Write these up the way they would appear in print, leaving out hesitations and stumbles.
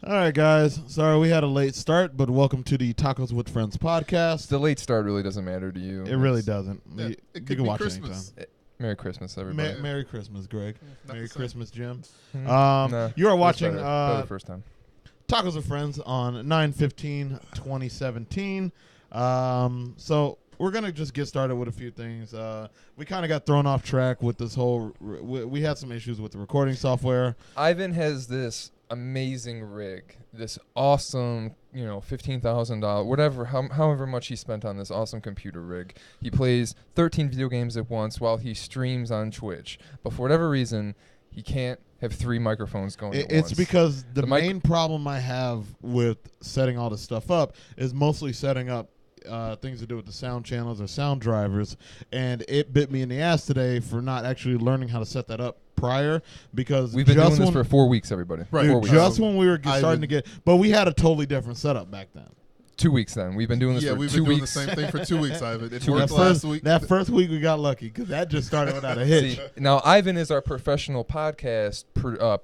All right, guys. Sorry we had a late start, but welcome to the Tacos with Friends podcast. The late start really doesn't matter to you. It really doesn't. Yeah, You it can could watch be it anytime. Christmas. Merry Christmas, everybody. Merry Christmas, Greg. Not Merry the same. Christmas, Jim. Nah, You are that's watching better. Better the first time. Tacos with Friends on 9/15/2017. So we're going to just get started with a few things. We kind of got thrown off track with this whole... We had some issues with the recording software. Ivan has this amazing rig, this awesome, $15,000, whatever, however much he spent on this awesome computer rig. He plays 13 video games at once while he streams on Twitch. But for whatever reason, he can't have 3 microphones going at It's once. because the main problem I have with setting all this stuff up is mostly setting up things to do with the sound channels or sound drivers, and it bit me in the ass today for not actually learning how to set that up prior, because We've been doing this for 4 weeks, everybody. Right. dude, 4 weeks. just when we were starting to get, but we had a totally different setup back then. 2 weeks then. We've been doing this Yeah, for we've 2 been doing weeks. the same thing for 2 weeks, Ivan. It 2 worked weeks. last week. That first week we got lucky because that just started without a hitch. See, now Ivan is our professional podcast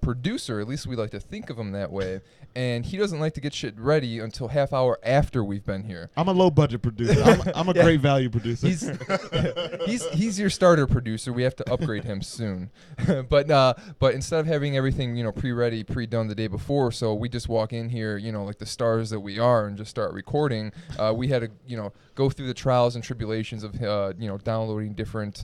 producer. At least we like to think of him that way. And he doesn't like to get shit ready until half hour after we've been here. I'm a low budget producer. I'm a Yeah. great value producer. He's your starter producer. We have to upgrade him soon. but instead of having everything pre-ready, pre-done the day before, so we just walk in here, like the stars that we are, and just start recording. We had to go through the trials and tribulations of downloading different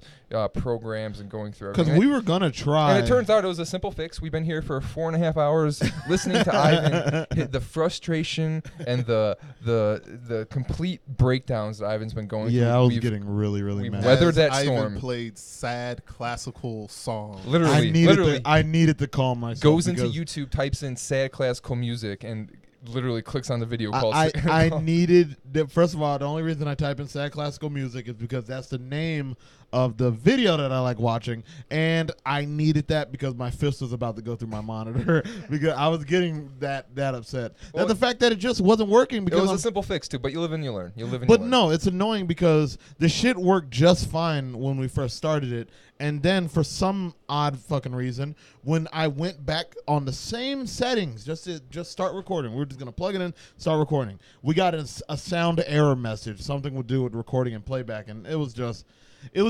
programs and going through Because everything. we were gonna try, And it turns out it was a simple fix. We've been here for 4.5 hours listening to Ivan hit the frustration and the complete breakdowns that Ivan's been going through. Yeah, I was We've- getting really we've mad. weathered As that Ivan storm. played sad classical songs. Literally, I needed to calm myself. goes into because YouTube, types in sad classical music, and literally clicks on the video called. I needed first of all, the only reason I type in sad classical music is because that's the name of the video that I like watching, and I needed that because my fist was about to go through my monitor because I was getting that upset. Well, The fact that it just wasn't working It because was I'm, a simple fix too, but you live and you learn. You live and but you learn. no, it's annoying because the shit worked just fine when we first started it, and then for some odd fucking reason, when I went back on the same settings just start recording, we were just gonna plug it in, start recording. We got a sound error message, something would do with recording and playback, and it was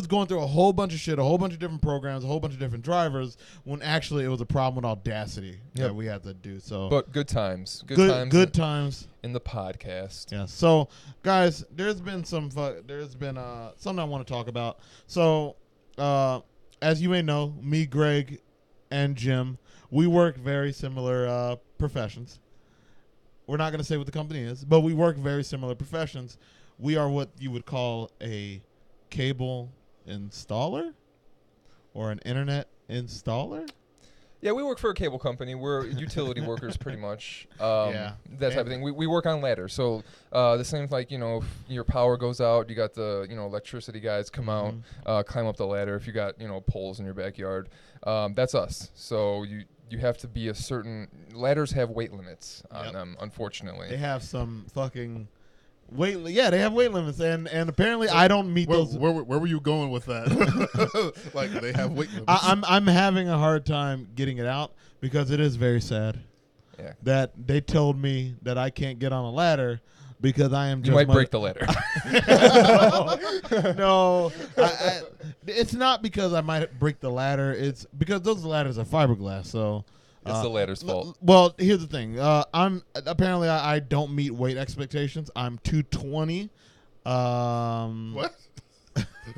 going through a whole bunch of shit, a whole bunch of different programs, a whole bunch of different drivers, when actually it was a problem with Audacity that we had to do. So, But good times. good times. In the podcast. Yeah. So, guys, there's been something I want to talk about. So, as you may know, me, Greg, and Jim, we work very similar professions. We're not going to say what the company is, but we work very similar professions. We are what you would call a cable installer or an internet installer. Yeah, we work for a cable company. We're utility workers, pretty much. Yeah. That type of thing. We work on ladders. So the same like, if your power goes out, you got the, electricity guys come out, climb up the ladder. If you got, poles in your backyard, that's us. So you have to be a certain... Ladders have weight limits on them, unfortunately. They have some fucking... they have weight limits, and apparently I don't meet those. Where were you going with that? Like they have weight limits. I'm having a hard time getting it out because it is very sad. Yeah. That they told me that I can't get on a ladder because I am just... You might break the ladder. No, it's not because I might break the ladder. It's because those ladders are fiberglass, so... It's the ladder's fault. Well, here's the thing. I don't meet weight expectations. I'm 220. What?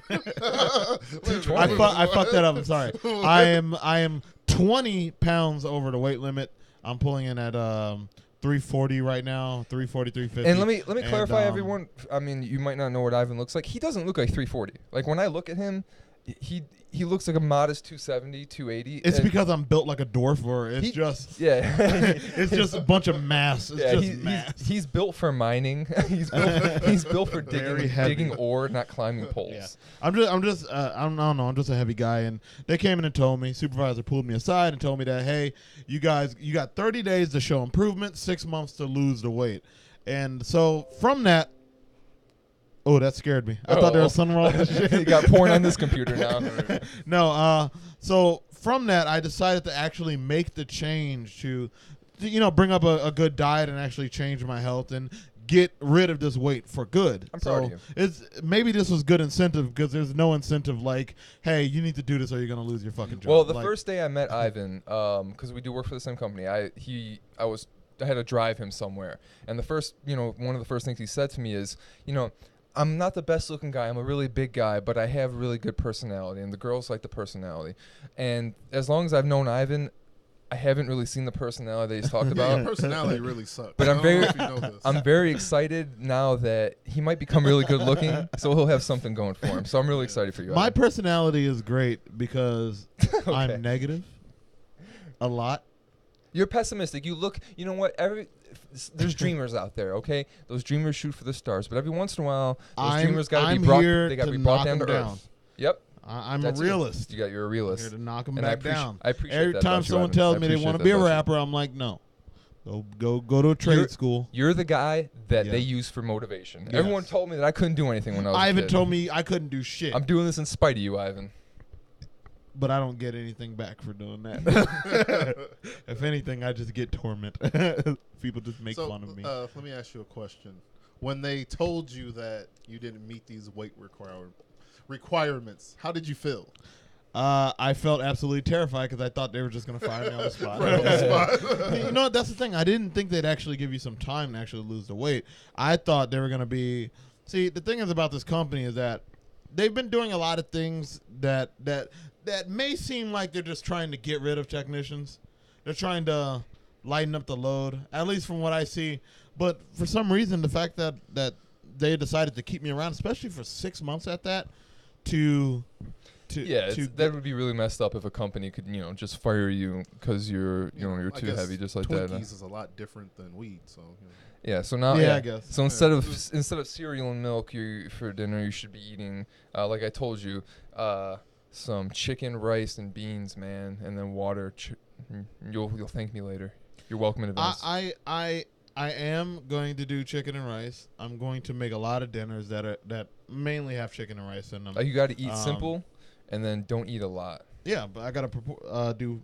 220. I fucked that up. I'm sorry. I am 20 pounds over the weight limit. I'm pulling in at 340 right now. 340, 350. And let me clarify, everyone. I mean, you might not know what Ivan looks like. He doesn't look like 340. Like when I look at him, he looks like a modest 270, 280. It's because I'm built like a dwarf, or it's just it's just a bunch of mass. It's just mass. He's built for mining. he's built for digging ore, not climbing poles. Yeah. I don't know. I'm just a heavy guy, and they came in and told me. Supervisor pulled me aside and told me that, hey, you guys, you got 30 days to show improvement, 6 months to lose the weight, and so from that. Oh, that scared me. I thought there was something wrong with this shit. You got porn on this computer now. No, so from that, I decided to actually make the change to bring up a good diet and actually change my health and get rid of this weight for good. I'm proud of you. Maybe this was good incentive because there's no incentive like, hey, you need to do this or you're gonna lose your fucking job. Well, the first day I met Ivan, because we do work for the same company, I had to drive him somewhere, and one of the first things he said to me is, I'm not the best looking guy. I'm a really big guy, but I have a really good personality, and the girls like the personality. And as long as I've known Ivan, I haven't really seen the personality that he's talked about. Your personality really sucks. But I don't know if you know this. I'm very excited now that he might become really good looking, so he'll have something going for him. So I'm really excited for you. My Ivan. personality is great because Okay. I'm negative a lot. You're pessimistic. You know what? There's dreamers out there, okay? Those dreamers shoot for the stars, but every once in a while, those dreamers got to be brought. They got to be brought down to earth. Yep. I'm That's a realist. You're a realist. I'm here to knock them And back down. I appreciate Every that time about you, someone Ivan. tells I me they appreciate want to that be a about you. rapper, I'm like, no. Go to a trade school. You're the guy that Yeah. they use for motivation. Yes. Everyone told me that I couldn't do anything when I was a Ivan kid. told me I couldn't do shit, I'm doing this in spite of you, Ivan. but I don't get anything back for doing that. If anything, I just get torment. People just make fun of me. Let me ask you a question. When they told you that you didn't meet these weight requirements, how did you feel? I felt absolutely terrified because I thought they were just going to fire me on the spot. Right on the spot. You know what? That's the thing. I didn't think they'd actually give you some time to actually lose the weight. I thought they were going to be. See, the thing is about this company is that they've been doing a lot of things that may seem like they're just trying to get rid of technicians. They're trying to lighten up the load, at least from what I see. But for some reason, the fact that they decided to keep me around, especially for 6 months at that, that would be really messed up if a company could, just fire you because you're too heavy, just like that. Twinkies is a lot different than weed, so. Yeah. So now, I guess. So instead of cereal and milk for dinner, you should be eating, like I told you, some chicken, rice, and beans, man, and then water. You'll thank me later. You're welcome in advance. I am going to do chicken and rice. I'm going to make a lot of dinners that mainly have chicken and rice in them. You got to eat simple, and then don't eat a lot. Yeah, but I got to do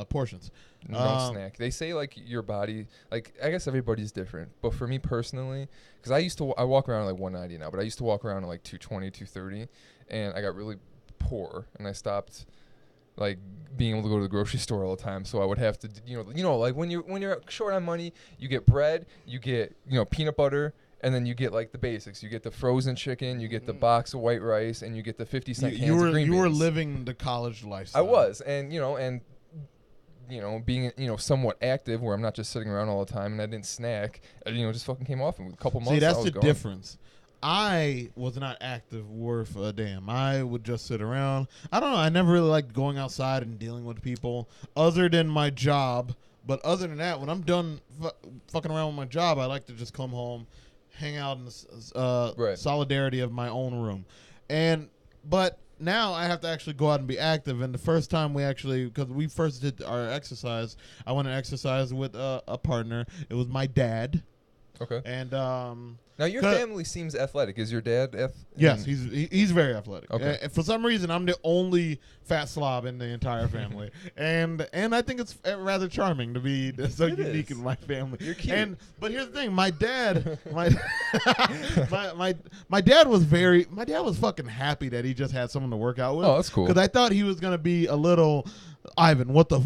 portions. And don't snack. They say like your body, like I guess everybody's different, but for me personally, because I walk around at like 190 now, but I used to walk around at like 220, 230, and I got really poor, and I stopped like being able to go to the grocery store all the time. So I would have to, like when you're short on money, you get bread, you get peanut butter, and then you get like the basics. You get the frozen chicken, you get the box of white rice, and you get the 50-cent cans of green beans. You were living the college lifestyle. I was, and being somewhat active, where I'm not just sitting around all the time, and I didn't snack. Just fucking came off in a couple months. See, that's I was the gone. difference. I was not active worth a damn. I would just sit around. I don't know. I never really liked going outside and dealing with people other than my job. But other than that, when I'm done fucking around with my job, I like to just come home, hang out in the solidarity of my own room. But now I have to actually go out and be active. And the first time because we first did our exercise, I went and exercised with a partner. It was my dad. Okay. And now your family seems athletic. Is your dad? Yes, he's very athletic. Okay. For some reason, I'm the only fat slob in the entire family, and I think it's rather charming to be so unique in my family. You're cute. But here's the thing: my dad, my dad was fucking happy that he just had someone to work out with. Oh, that's cool. Because I thought he was gonna be a little. Ivan, what the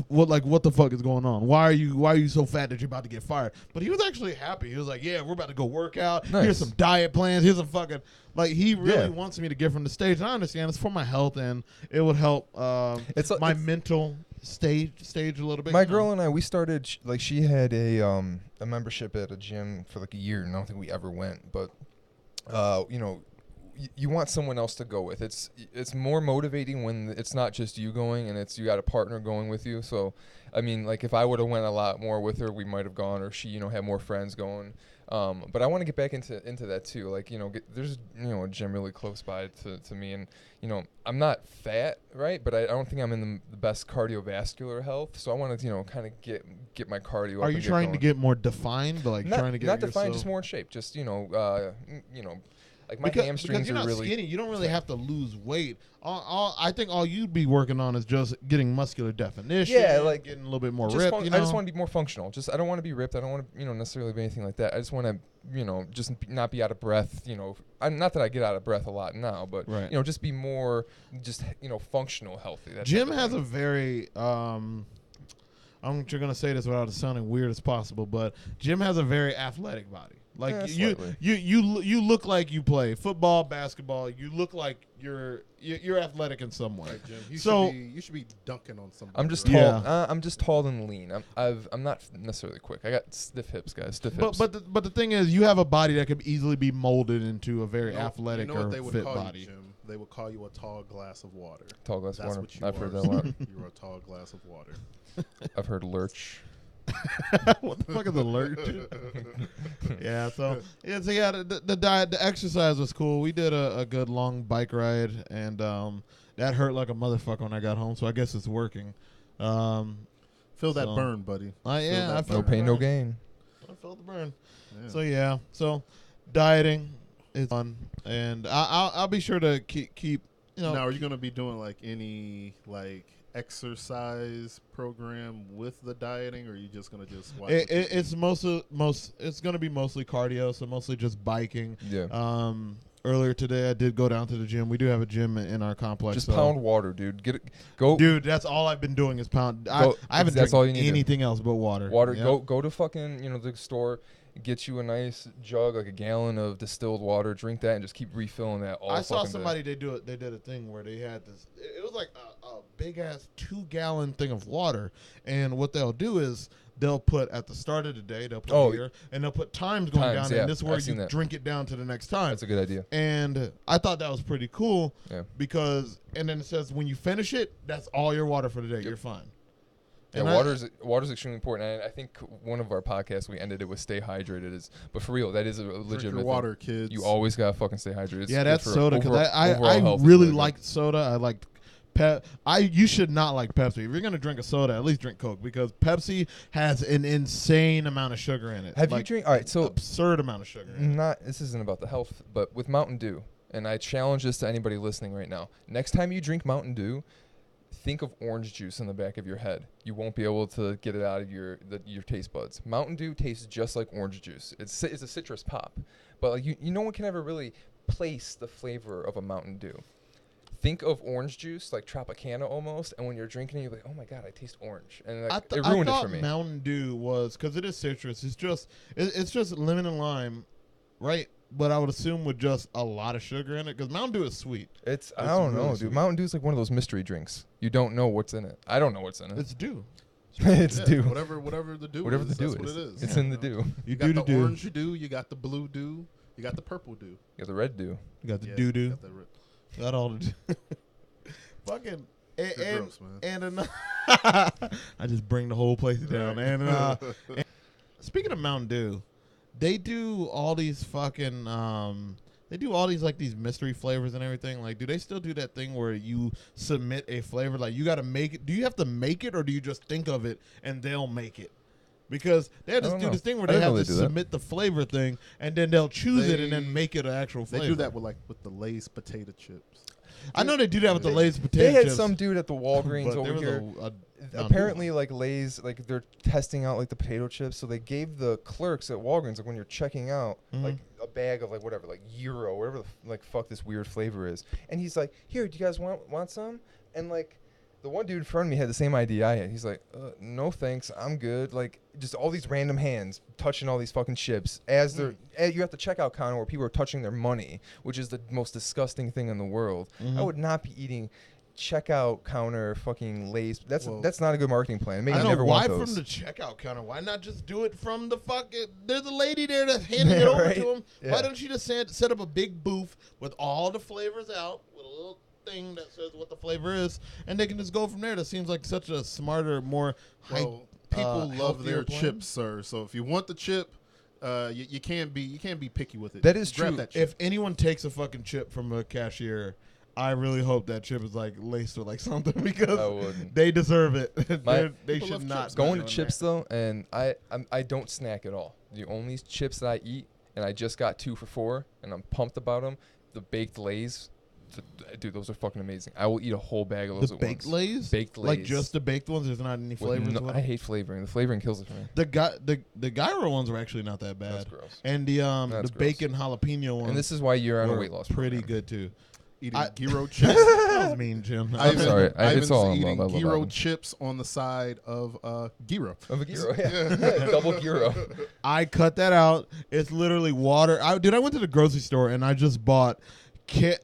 fuck is going on? Why are you so fat that you're about to get fired? But he was actually happy. He was like, yeah, we're about to go work out. Nice. Here's some diet plans. Here's some fucking he really wants me to get from the stage. And I understand it's for my health and it would help my mental stage a little bit. My girl and I, we started she had a membership at a gym for like a year, and I don't think we ever went. But you want someone else to go with. It's more motivating when it's not just you going, and you got a partner going with you. So, I mean, like if I would have went a lot more with her, we might have gone, or she, had more friends going. But I want to get back into that too. Like, there's a gym really close by to me, and I'm not fat, right? But I don't think I'm in the best cardiovascular health. So I want to kind of get my cardio. Are you trying to get more defined? Not defined, just more in shape. Just Like my hamstrings because you're are not really skinny. You don't really have to lose weight. I think all you'd be working on is just getting muscular definition. Yeah, like getting a little bit more just ripped. I just want to be more functional. I don't want to be ripped. I don't want to necessarily be anything like that. I just want to just not be out of breath. Not that I get out of breath a lot now, but Right. just be more just functional, healthy. That Jim type of has thing. a very I'm just gonna say this without it sounding weird as possible, but Jim has a very athletic body. Like Slightly. you look like you play football, basketball. You look like you're athletic in some way. Right, Jim. You should be dunking on somebody. I'm just right? tall. Yeah. I'm just tall and lean. I'm not necessarily quick. I got stiff hips, guys. Stiff hips. But the thing is, you have a body that could easily be molded into a very athletic You know what they or would fit call body. You, Jim? They would call you a tall glass of water. Tall glass of That's water. what you I've are. heard that a lot. You're a tall glass of water. I've heard lurch. What the fuck is a lurch? Yeah, so the diet, the exercise was cool. We did a good long bike ride, and that hurt like a motherfucker when I got home. So I guess it's working. Feel that burn, buddy. I No felt pain, the no burn. gain. I felt the burn. Yeah. So dieting is fun, and I'll be sure to keep. Now, are you going to be doing like any like exercise program with the dieting, or are you just going to just watch? It's it's going to be mostly cardio, so mostly just biking. Yeah. Earlier today, I did go down to the gym. We do have a gym in our complex. Just so. pound water, dude. Get it. Go. Dude, that's all I've been doing is pound. I haven't that's drank all you need to do. anything else but water. Water. Yep. Go to fucking the store. Get you a nice jug, like a gallon of distilled water. Drink that and just keep refilling that all I saw fucking somebody they did a thing where they had this. It was like a big ass 2-gallon thing of water, and what they'll do is they'll put at the start of the day they'll put here, and they'll put times going down, yeah. and this is where I've seen you that. drink it down to the next time. That's a good idea. And I thought that was pretty cool. Yeah. Because and then it says when you finish it, that's all your water for the day. Yep. You're fine. Yeah, And water's extremely important. And I think one of our podcasts we ended it with stay hydrated. But for real, that is a Drink legitimate your water, thing. kids. You always gotta fucking stay hydrated. It's yeah, good that's for soda because overall I health. really It's good. liked soda. I liked you should not like Pepsi. If you're gonna drink a soda, at least drink Coke because Pepsi has an insane amount of sugar in it. Have you Like, drink? All right, so absurd amount of sugar. In it. this isn't about the health, but with Mountain Dew, and I challenge this to anybody listening right now. Next time you drink Mountain Dew, think of orange juice in the back of your head. You won't be able to get it out of your taste buds. Mountain Dew tastes just like orange juice. It's a citrus pop, but like no one can ever really place the flavor of a Mountain Dew. Think of orange juice like Tropicana almost, and when you're drinking it, you're like, oh my god, I taste orange, and like, it ruined it for me. Mountain Dew was because it is citrus. It's just lemon and lime, right? But I would assume with just a lot of sugar in it because Mountain Dew is sweet. I don't know, really dude. sweet. Mountain Dew is like one of those mystery drinks. You don't know what's in it. I don't know what's in it. It's dew. It's Yeah, Dew. Whatever the dew Whatever is, the Dew that's is. what it is. It's Yeah. in the Dew. You You do got the the dew. orange dew, you got the blue dew, you got the purple dew. You got the red Dew. You got the Yeah, doo you doo. got the Got all the fucking and gross, man. and another I just bring the whole place down. And speaking of Mountain Dew, they do all these fucking like these mystery flavors and everything. Like, do they still do that thing where you submit a flavor? Like, you got to make it. Do you have to make it, or do you just think of it and they'll make it? Because they just do this thing where they have to submit the flavor thing, and then they'll choose it and then make it an actual flavor. They do that with the Lay's potato chips. I know they do that with the Lay's potato They had chips. some dude at the Walgreens but over there was here. Apparently, Apparently, like Lay's, like they're testing out like the potato chips. So they gave the clerks at Walgreens, like when you're checking out, like a bag of like whatever, like gyro, whatever the like fuck this weird flavor is. And he's like, "Here, do you guys want some?" And like the one dude in front of me had the same idea I had. He's like, "No thanks, I'm good." Like just all these random hands touching all these fucking chips as they're you have the checkout counter where people are touching their money, which is the most disgusting thing in the world. I would not be eating checkout counter fucking Lay's. That's not a good marketing plan. Maybe I know never why want those. from the checkout counter. Why not just do it from the fucking? There's a lady there that's handing it over Right? to him. Yeah. Why don't you just set up a big booth with all the flavors out with a little thing that says what the flavor is, and they can just go from there. That seems like such a smarter, more people love healthier their plan. chips, sir. So if you want the chip, you can't be picky with it. That is Grab true. That chip. If anyone takes a fucking chip from a cashier, I really hope that chip is like laced with like something I because wouldn't. they deserve it. My- they People should love not chips, be Going to doing chips though, and I don't snack at all. The only chips that I eat and I just got 2 for $4, and I'm pumped about them. The baked Lays, dude, those are fucking amazing. I will eat a whole bag of those The at baked once. Lays? Baked Lays. Like just the baked ones? There's not any flavors with I them? hate flavoring. The flavoring kills it for me. The gyro ones were actually not that bad. That's gross. And the That's gross. bacon jalapeno ones And this is why you're on a were weight loss pretty program. good too. Eating I- gyro chips. That was mean, Jim. I'm sorry. It's all in eating love. I love gyro Ivan. chips on the side of gyro. Of a gyro, yeah. Double gyro. I cut that out. It's literally water. I went to the grocery store and I just bought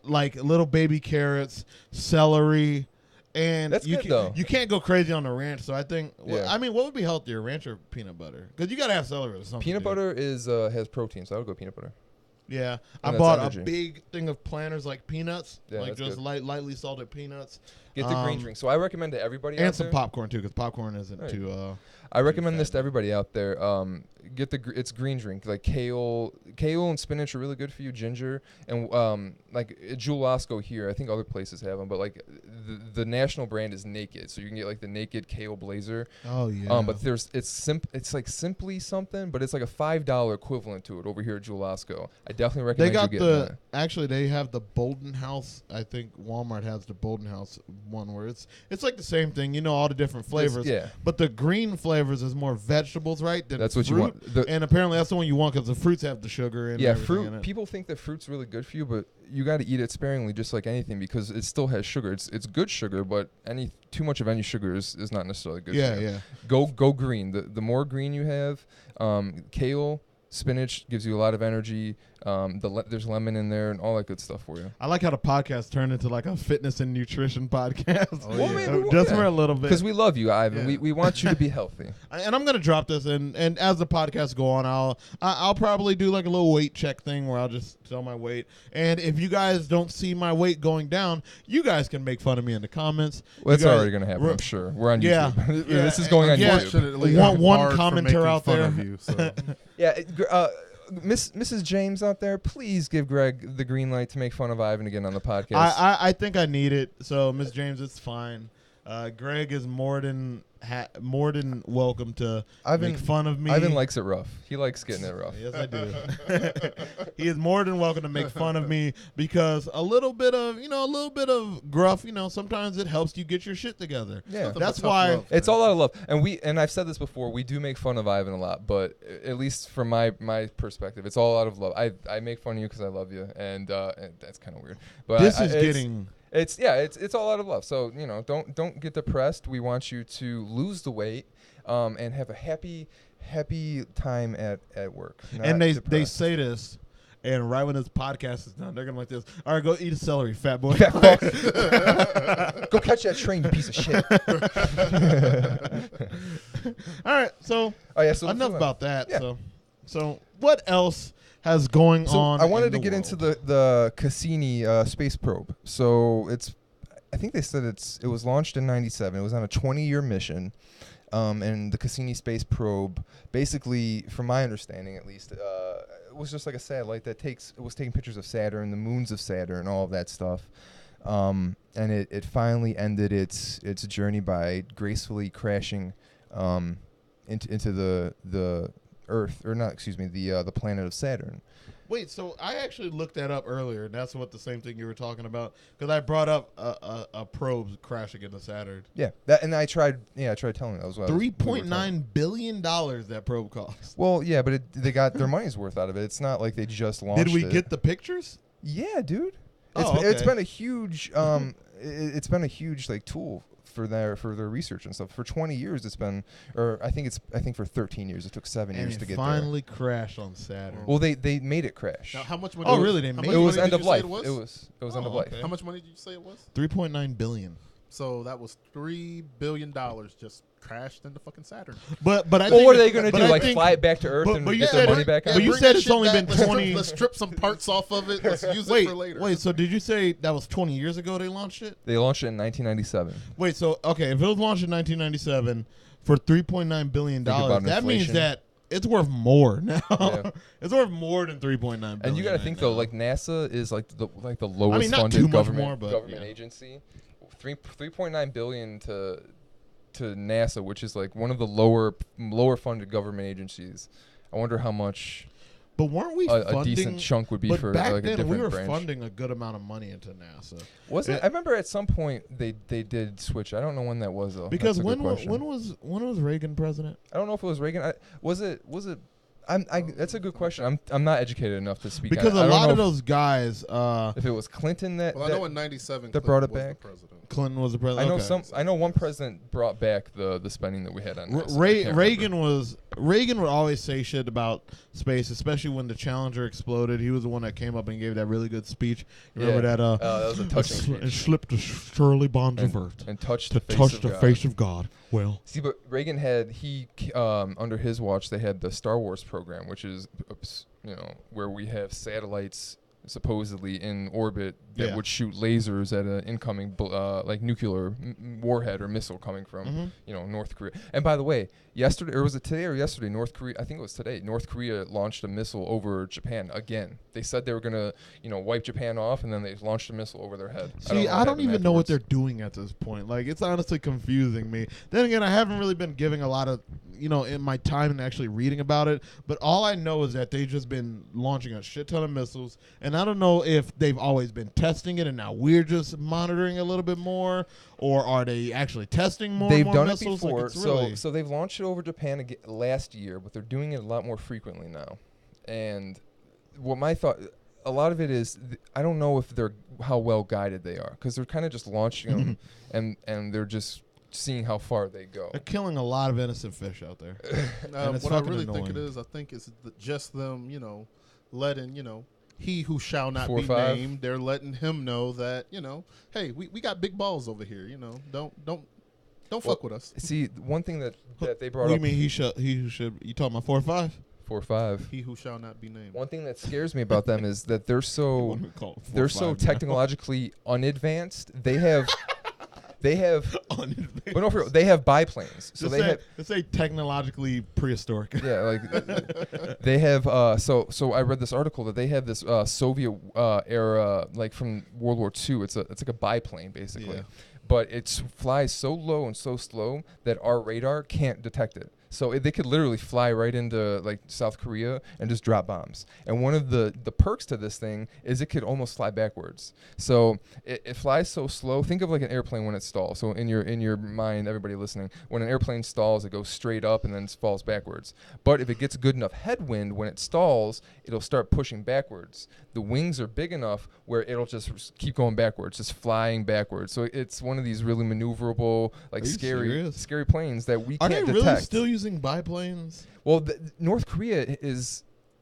like little baby carrots, celery, and That's good, though. You can't go crazy on the ranch. So I think, Yeah. I mean, what would be healthier, ranch or peanut butter? Because you gotta have celery or something. Peanut dude. butter has protein, so I would go peanut butter. Yeah, I And that's bought energy. a big thing of Planters like peanuts, Yeah, like that's just good. lightly salted peanuts. Get the green drink. So I recommend to everybody And out some there. popcorn too, because popcorn isn't Right. too. I recommend fat, this to everybody out there. Get it's green drink like kale and spinach are really good for you. Ginger and like at Jewel Osco here. I think other places have them, but like the national brand is Naked, so you can get like the Naked Kale Blazer. Oh yeah. But it's like Simply something, but it's like a $5 equivalent to it over here at Jewel Osco. I definitely they recommend got you getting that. actually they have the Bolden House. I think Walmart has the Bolden House one where it's like the same thing. You know, all the different flavors. Yeah. But the green flavors is more vegetables, right? Than That's what you fruit. want. And apparently that's the one you want because the fruits have the sugar and Yeah, everything in fruit. it. People think that fruit's really good for you, but you got to eat it sparingly, just like anything, because it still has sugar. It's good sugar, but too much of any sugar is not necessarily good. Yeah, for you. yeah. Go green. The more green you have, kale, spinach gives you a lot of energy. There's lemon in there and all that good stuff for you. I like how the podcast turned into like a fitness and nutrition podcast. Oh, yeah. man, Just yeah. for a little bit. Because we love you, Ivan. Yeah. We want you to be healthy. And I'm gonna drop this, and as the podcast go on, I'll probably do like a little weight check thing where I'll just tell my weight. And if you guys don't see my weight going down, you guys can make fun of me in the comments. Well, You that's guys- already going to happen, I'm sure. We're on Yeah, YouTube. yeah, This is going on yeah. YouTube. Unfortunately, One- I'm one barred from commenter making out fun there. of you, so. Yeah, Mrs. James out there, please give Greg the green light to make fun of Ivan again on the podcast. I think I need it. So Miss James, it's fine. Greg is more than welcome to make fun of me. Ivan likes it rough. He likes getting it rough. Yes, I do. He is more than welcome to make fun of me because a little bit of gruff, sometimes it helps you get your shit together. Yeah. Nothing That's but tough why love, It's man. all out of love, and I've said this before. We do make fun of Ivan a lot, but at least from my perspective, it's all out of love. I make fun of you because I love you, and that's kind of weird. But this I- is it's- getting. It's all out of love. So don't get depressed. We want you to lose the weight, and have a happy time at work. And not they depressed. say this, and right when this podcast is done, they're gonna like this. All right, go eat a celery, fat boy. Fat fuck. Go catch that train, you piece of shit. All right, so Oh yeah. So enough about that. Yeah. So what else has going So on? I wanted in to the get into world? the Cassini space probe. So I think they said it was launched in '97. It was on a 20-year mission, and the Cassini space probe, basically, from my understanding at least, it was just like a satellite that was taking pictures of Saturn, the moons of Saturn, all of that stuff. And it finally ended its journey by gracefully crashing into the Earth, or not, excuse me, the planet of Saturn. Wait, so I actually looked that up earlier, and that's what the same thing you were talking about, because I brought up a probe crashing into Saturn. Yeah, and I tried telling that as well. $3.9 billion that probe cost. Well, yeah, but they got their money's worth out of it. It's not like they just launched. Did we it. get the pictures? Yeah, dude. Oh, It's okay. been a huge it's been a huge like tool for their research and stuff. For 20 years it's been, or I think for 13 years. It took 7 And years it to get finally crashed on Saturn. there. Well, they made it crash. Now, how much money? Oh, really? They how made much It was money end did of you say life. It was. It was end of Oh, life. okay. How much money did you say it was? $3.9 billion. So that was $3 billion just crashed into fucking Saturn. But I Well, think, what are they gonna but do? I Like think- fly it back to Earth and but you get said their money it- back but out? you bring said that it's shit only back. been Let's 20 Let's strip some parts off of it. Let's use it for later. Wait, so did you say that was 20 years ago they launched it? They launched it in 1997. Wait, so okay, if it was launched in 1997 for $3.9 billion, Think about that means inflation. that it's worth more now. Yeah. It's worth more than $3.9 billion. And you got to right think now. though, like NASA is like the lowest not funded too much government more, but, government yeah. agency. 3.9 billion to NASA, which is like one of the lower funded government agencies. I wonder how much. But weren't we a funding? decent chunk would be But for back like a then, different we were branch. funding a good amount of money into NASA. I remember at some point they did switch. I don't know when that was though. Because That's a good when question. was Reagan president? I don't know if it was Reagan. Was it? That's a good question. I'm not educated enough to speak. Because on it. a I don't lot know of those guys, if it was Clinton that. Well, I know in '97 that brought it was back. the president. Clinton was the president. I know one president brought back the spending that we had on NASA. Reagan would always say shit about space, especially when the Challenger exploded. He was the one that came up and gave that really good speech. Remember that? that was a touching and speech. slipped the surely bonds of earth And touched to the face touch of the God. face of God. Well, See, but Reagan had under his watch they had the Star Wars program, which is where we have satellites supposedly in orbit that would shoot lasers at an incoming like nuclear warhead or missile coming from North Korea. And by the way, yesterday, or was it today or yesterday, North Korea, I think it was today, North Korea launched a missile over Japan again. They said they were going to wipe Japan off, and then they launched a missile over their head. see, I don't even know what they're doing at this point. Like, it's honestly confusing me. Then again, I haven't really been giving a lot of in my time and actually reading about it, but all I know is that they've just been launching a shit ton of missiles, and I don't know if they've always been testing it and now we're just monitoring a little bit more, or are they actually testing more? They've more done missiles? it before, Like, it's really so they've launched it over Japan again last year, but they're doing it a lot more frequently now. And what my thought, a lot of it is, I don't know if how well guided they are, because they're kind of just launching them, and they're just seeing how far they go. they're killing a lot of innocent fish out there. And it's What I fucking really think annoying. it is, I think it's just them, letting, he who shall not 4 or be 5. named, they're letting him know that, hey, we got big balls over here, don't fuck with us. See, one thing that they brought What do you up, mean he should? You talking about 4 or 5? 4 or 5. He who shall not be named. One thing that scares me about them is that they're so technologically unadvanced. They have but no, for real, they have biplanes. So let's say technologically prehistoric. yeah, like they have. So I read this article that they have this Soviet era, like from World War II. It's like a biplane basically, Yeah. but it flies so low and so slow that our radar can't detect it. So they could literally fly right into like South Korea and just drop bombs. And one of the perks to this thing is it could almost fly backwards. So it flies so slow. Think of like an airplane when it stalls. So in your mind, everybody listening, when an airplane stalls, it goes straight up and then falls backwards. But if it gets good enough headwind when it stalls, it'll start pushing backwards. The wings are big enough where it'll just keep going backwards, just flying backwards. So it's one of these really maneuverable, like Are you serious? scary planes that we Are can't they detect. really still using biplanes? Well, North Korea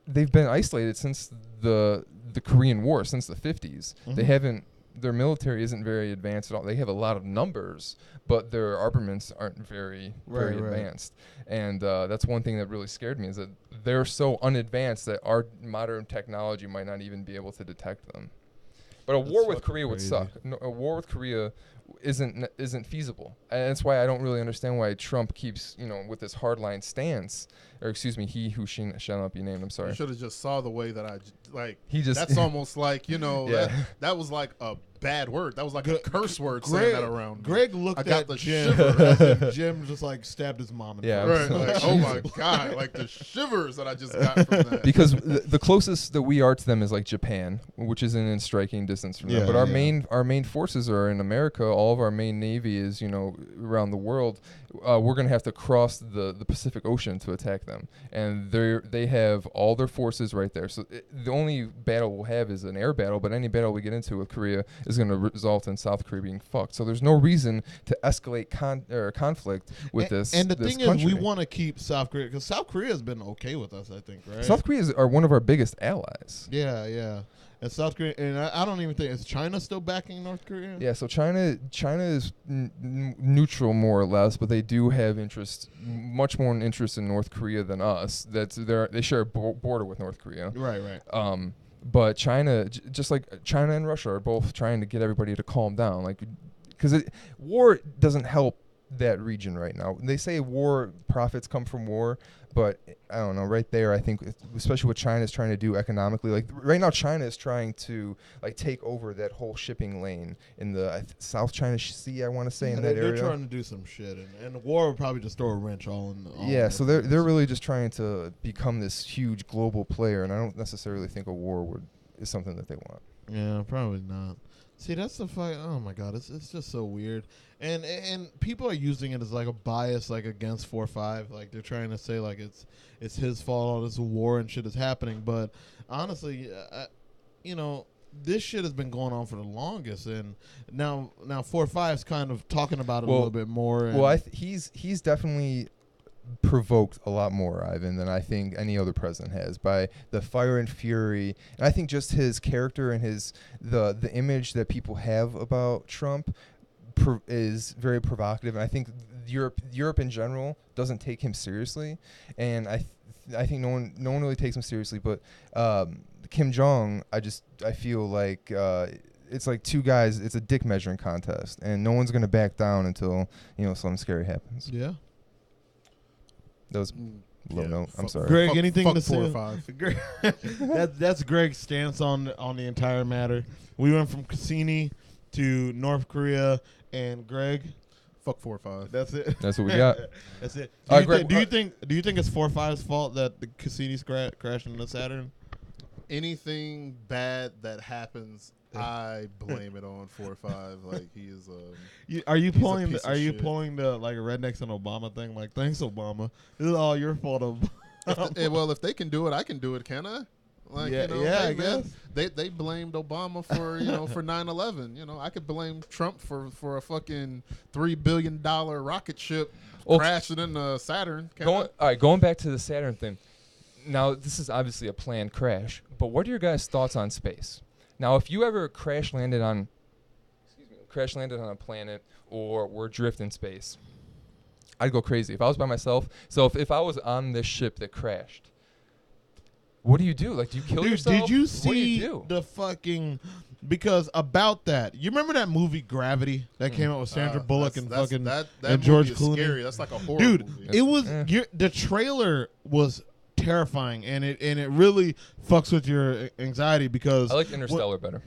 they've been isolated since the Korean War, since the 50s. They haven't, their military isn't very advanced at all. They have a lot of numbers, but their armaments aren't very Right. advanced. And that's one thing that really scared me, is that they're so unadvanced that our modern technology might not even be able to detect them. But a war with Korea would suck. No, a war with Korea isn't feasible, and that's why I don't really understand why Trump keeps with this hardline stance, or excuse me, he who shall not be named. I'm sorry. You should have just saw the way that He just that's almost like Yeah. that was like a bad word. That was like a curse word Greg, saying that around me. Greg looked I got at the Jim. shiver. as if Jim just like stabbed his mom. In Yeah, front. Right, like, oh my god, like the shivers that I just got from that. because the closest that we are to them is like Japan, which isn't in striking distance from them. Yeah, But our yeah. main forces are in America. All of our main navy is around the world. We're gonna have to cross the Pacific Ocean to attack them, and they have all their forces right there. So the only battle we'll have is an air battle. But any battle we get into with Korea is gonna result in South Korea being fucked. So there's no reason to escalate conflict with this. And the this thing country. is, we want to keep South Korea, because South Korea has been okay with us, I think, right? South Korea are one of our biggest allies. Yeah. And South Korea, and I don't even think, is China still backing North Korea? Yeah, so China is neutral more or less, but they do have much more an interest in North Korea than us. They share a border with North Korea. Right. But China, just like China and Russia, are both trying to get everybody to calm down, like because war doesn't help that region right now. They say war profits come from war, but I don't know. Right there, I think, especially what China's trying to do economically, like right now, China is trying to like take over that whole shipping lane in the South China Sea. I want to say in that area. They're trying to do some shit, and the war would probably just throw a wrench all in. Yeah, so they're really just trying to become this huge global player, and I don't necessarily think a war is something that they want. Yeah, probably not. See, that's the fight. Oh my god, it's just so weird, and people are using it as like a bias, like against 4-5. Like they're trying to say like it's his fault, all this war and shit is happening. But honestly, this shit has been going on for the longest, and now 4-5's kind of talking about it a little bit more. Well, he's definitely provoked a lot more, Ivan, than I think any other president has by the fire and fury. And I think just his character and the image that people have about Trump is very provocative. And I think Europe in general doesn't take him seriously. And I think no one really takes him seriously. But Kim Jong, I feel like it's like two guys. It's a dick measuring contest, and no one's gonna back down until something scary happens. Yeah. That was low note. I'm sorry. Greg, anything to say? 4-5. That's Greg's stance on the entire matter. We went from Cassini to North Korea, and Greg, Fuck 4-5. that's it. That's what we got. That's it. Greg, Do you think it's 4-5's fault that the Cassini's crashed into Saturn? Anything bad that happens, I blame it on 4-5. Like he is Are you he's a pulling? piece of Are you shit. pulling the like rednecks and Obama thing? Like, thanks, Obama. This is all your fault. well, if they can do it, I can do it, can I? Like, Yeah, I guess. They blamed Obama for for 9/11. I could blame Trump for a fucking $3 billion rocket ship crashing into Saturn. Going back to the Saturn thing. Now, this is obviously a planned crash, but what are your guys' thoughts on space? Now, if you ever crash landed on a planet or were adrift in space, I'd go crazy if I was by myself. So if I was on this ship that crashed, what do you do? Like, do you kill yourself? Did you What do see you do? the fucking? Because about that, you remember that movie Gravity that came out with Sandra Bullock and fucking that and George movie is Clooney? scary. That's like a horror Dude, movie. it was the trailer was terrifying, and it really fucks with your anxiety because I like Interstellar better.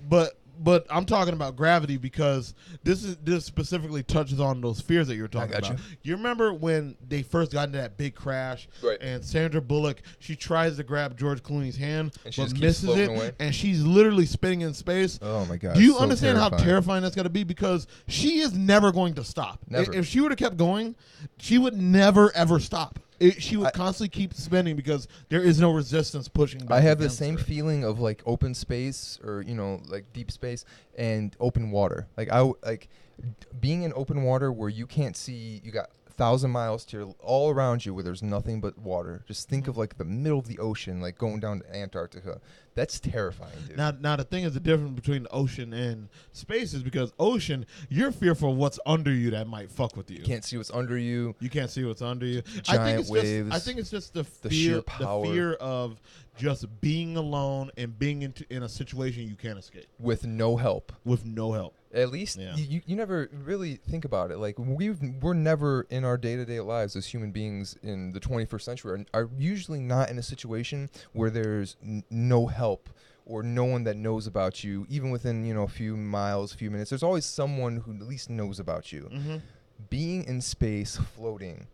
But I'm talking about Gravity because this specifically touches on those fears that you were talking about. You remember when they first got into that big crash, right? And Sandra Bullock, she tries to grab George Clooney's hand, and she but just misses it, away. And she's literally spinning in space. Oh my god! Do you so understand terrifying. how terrifying that's got to be? Because she is never going to stop. Never. If she would have kept going, she would never ever stop. She would constantly keep spinning because there is no resistance pushing back. I have the against same her. feeling of like open space or like deep space and open water. Like being in open water where you can't see, you got 1,000 miles to all around you where there's nothing but water. Just think of like the middle of the ocean, like going down to Antarctica. That's terrifying, dude. Now the thing is, the difference between ocean and space is because ocean, you're fearful of what's under you that might fuck with you. You can't see what's under you. You can't see what's under you. Giant waves. I think it's just the sheer power. the fear of just being alone and being in a situation you can't escape with no help. With no help. At least you never really think about it. Like we're never in our day-to-day lives as human beings in the 21st century are usually not in a situation where there's no help or no one that knows about you, even within a few miles, few minutes. There's always someone who at least knows about you. Mm-hmm. Being in space, floating,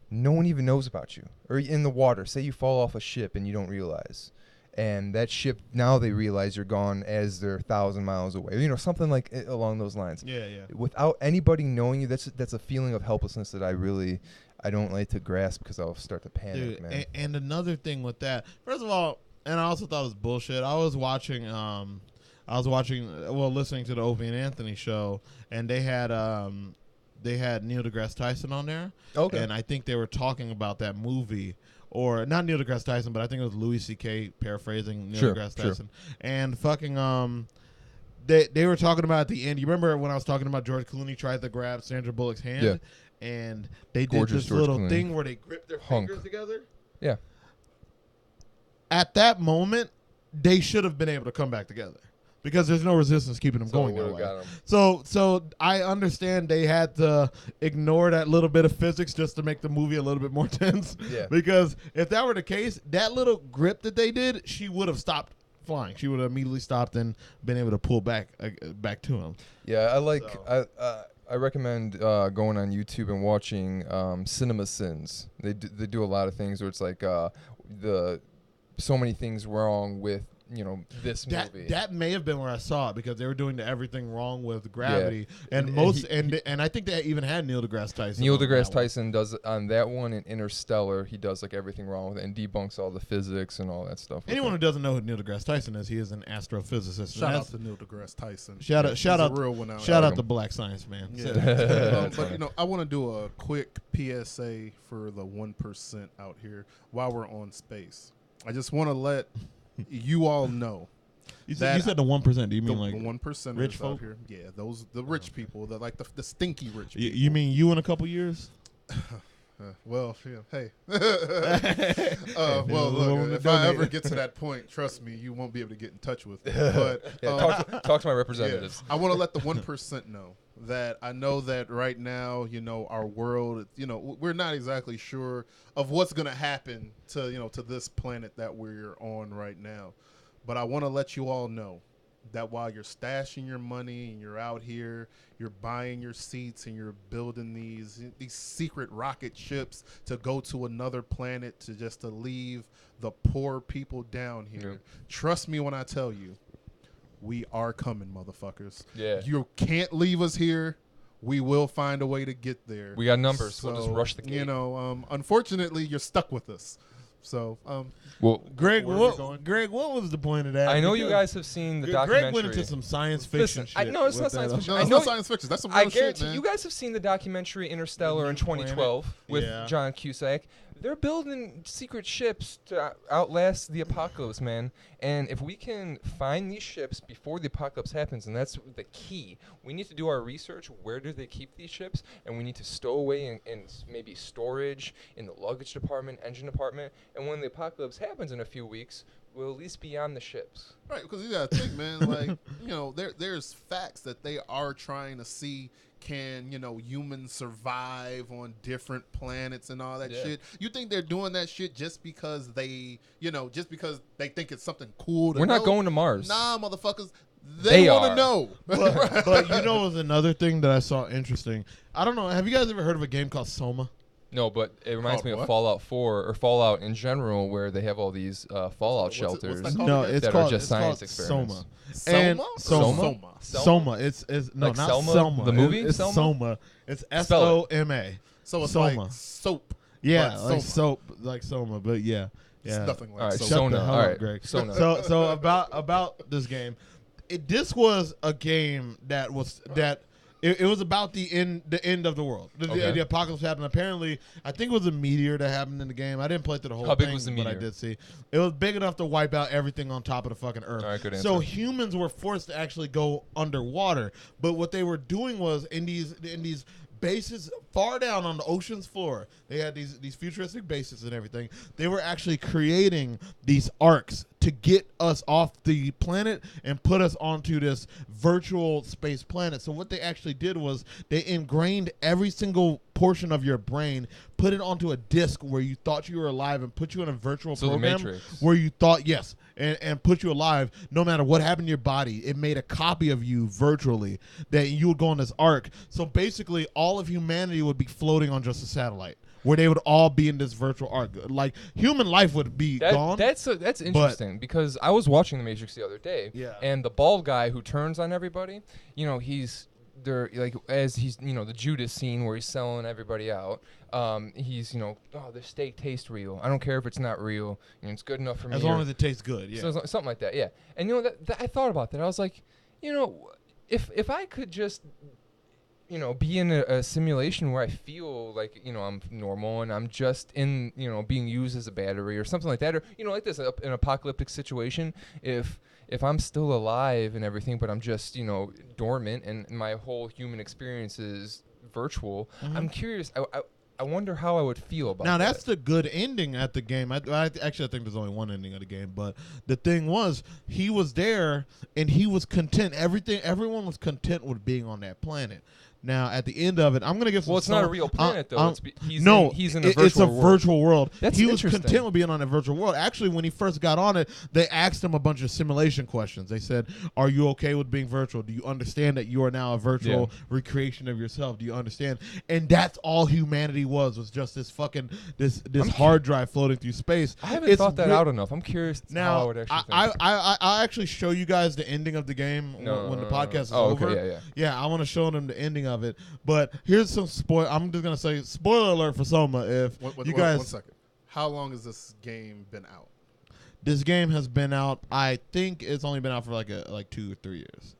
no one even knows about you. Or in the water, say you fall off a ship and you don't realize. And that ship, now they realize you're gone as they're 1,000 miles away. Something like along those lines. Yeah. Without anybody knowing you, that's a feeling of helplessness that I don't like to grasp because I'll start to panic, Dude, man. And another thing with that, first of all, and I also thought it was bullshit. I was listening to the Opie and Anthony show, and they had Neil deGrasse Tyson on there. Okay. And I think they were talking about that movie. Or not Neil deGrasse Tyson, but I think it was Louis C.K. paraphrasing Neil deGrasse Tyson. And fucking they were talking about at the end. You remember when I was talking about George Clooney tried to grab Sandra Bullock's hand? Yeah. And they Gorgeous did this George little Clooney. thing where they grip their fingers together. Yeah. At that moment, they should have been able to come back together. because there's no resistance keeping them going that way. So I understand they had to ignore that little bit of physics just to make the movie a little bit more tense. Yeah. Because if that were the case, that little grip that they did, she would have stopped flying. She would have immediately stopped and been able to pull back to him. Yeah, I recommend going on YouTube and watching Cinema Sins. They do a lot of things where it's like so many things wrong with this movie. That may have been where I saw it because they were doing everything wrong with gravity, Yeah. and I think they even had Neil deGrasse Tyson. Neil deGrasse Tyson does on that one in Interstellar. He does like everything wrong with it and debunks all the physics and all that stuff. Anyone who doesn't know who Neil deGrasse Tyson is, he is an astrophysicist. Shout out to Neil deGrasse Tyson. Shout out, real one out. Shout out to Black Science Man. Yeah. But I want to do a quick PSA for the 1% out here while we're on space. I just want to let you all know. You said the 1%. Do you mean like the 1% rich folk out here? Yeah, the rich people, the stinky rich people. You mean you in a couple years? Well, yeah, hey. Well, look, if I ever get to that point, trust me, you won't be able to get in touch with me. But talk to my representatives. Yeah, I want to let the 1% know that I know that right now, our world, we're not exactly sure of what's going to happen to this planet that we're on right now. But I want to let you all know that while you're stashing your money and you're out here, you're buying your seats and you're building these secret rocket ships to go to another planet to leave the poor people down here. Yeah. Trust me when I tell you, we are coming, motherfuckers. Yeah. You can't leave us here. We will find a way to get there. We got numbers. So we'll just rush the gate. Unfortunately, you're stuck with us. So, well, Greg, what was the point of that? I know you guys have seen the documentary. Greg went into some science fiction shit. No, it's not science fiction. No, it's not science fiction. That's some real shit, man. I guarantee you guys have seen the documentary Interstellar in 2012 with John Cusack. They're building secret ships to outlast the apocalypse, man. And if we can find these ships before the apocalypse happens, and that's the key, we need to do our research. Where do they keep these ships? And we need to stow away in maybe storage, in the luggage department, engine department. And when the apocalypse happens in a few weeks, we'll at least be on the ships. Right, because you got to think, man, like, there's facts that they are trying to see. Can humans survive on different planets and all that shit? You think they're doing that shit just because they think it's something cool to We're not going to Mars. Nah, motherfuckers. They want to know. But was another thing that I saw interesting. I don't know. Have you guys ever heard of a game called Soma? No, but it reminds me of Fallout 4 or Fallout in general, where they have all these Fallout shelters that are just science experiments. Soma. It's no, like not Selma, Selma. The movie? It's Soma. It's SOMA. So it's Soma. like soap. Yeah, like soap, like Soma. But yeah. It's nothing like all right, soap. Sona. Shut the hell All up, right, Greg. Sona. So about this game, this was a game that was that. It was about the end of the world. The apocalypse happened. Apparently, I think it was a meteor that happened in the game. I didn't play through the whole thing. How big was the but meteor? I did see. It was big enough to wipe out everything on top of the fucking Earth. All right, good answer. So humans were forced to actually go underwater. But what they were doing was in these bases far down on the ocean's floor, they had these futuristic bases and everything. They were actually creating these arcs to get us off the planet and put us onto this virtual space planet. So what they actually did was they ingrained every single portion of your brain, put it onto a disc where you thought you were alive, and put you in a virtual program where you thought and put you alive no matter what happened to your body. It made a copy of you virtually that you would go on this arc. So basically all of humanity would be floating on just a satellite, where they would all be in this virtual arc. Like human life would be gone. That's interesting because I was watching The Matrix the other day, and the bald guy who turns on everybody, he's there, like, as he's the Judas scene where he's selling everybody out. He's the steak tastes real. I don't care if it's not real. It's good enough for me. As long as it tastes good, So something like that, yeah. And that I thought about that. I was like, if I could just be in a simulation where I feel like, I'm normal and I'm just in, being used as a battery or something like that. Or, like this, an apocalyptic situation. If I'm still alive and everything, but I'm just, dormant and my whole human experience is virtual, I'm curious. I wonder how I would feel about Now that. that's the good ending at the game. Actually, I think there's only one ending of the game, but the thing was, he was there and he was content. Everyone was content with being on that planet. Now, at the end of it, I'm gonna give some. Well, it's not a real planet though. He's in a virtual it's a world. virtual world. That's he was interesting. content with being on a virtual world. Actually, when he first got on it, they asked him a bunch of simulation questions. They said, "Are you okay with being virtual? Do you understand that you are now a virtual recreation of yourself? Do you understand?" And that's all humanity was just this fucking this hard drive floating through space. I haven't thought that out enough. I'm curious how I would actually think. I'll actually show you guys the ending of the game when the podcast is over. Okay, Yeah, I want to show them the ending of it. But here's some spoil. I'm just gonna say spoiler alert for Soma. If you guys, 1 second. How long has this game been out? this game has been out. I think it's only been out for like 2 or 3 years.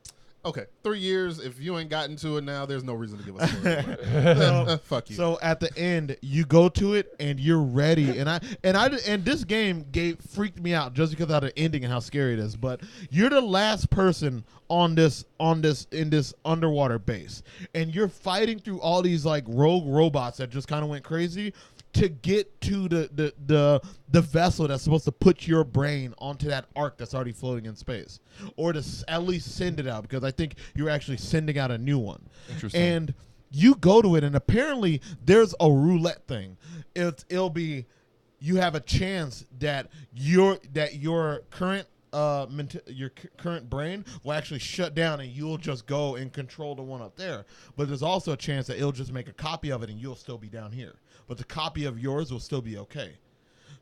Okay, 3 years. If you ain't gotten to it now, there's no reason to give us spoilers. Fuck you. So at the end, you go to it and you're ready. And this game freaked me out just because of the ending and how scary it is. But you're the last person in this underwater base, and you're fighting through all these like rogue robots that just kind of went crazy to get to the vessel that's supposed to put your brain onto that arc that's already floating in space, or to at least send it out, because I think you're actually sending out a new one. Interesting. And you go to it, and apparently there's a roulette thing. It'll be, you have a chance that your current your current brain will actually shut down and you'll just go and control the one up there. But there's also a chance that it'll just make a copy of it and you'll still be down here. But the copy of yours will still be okay.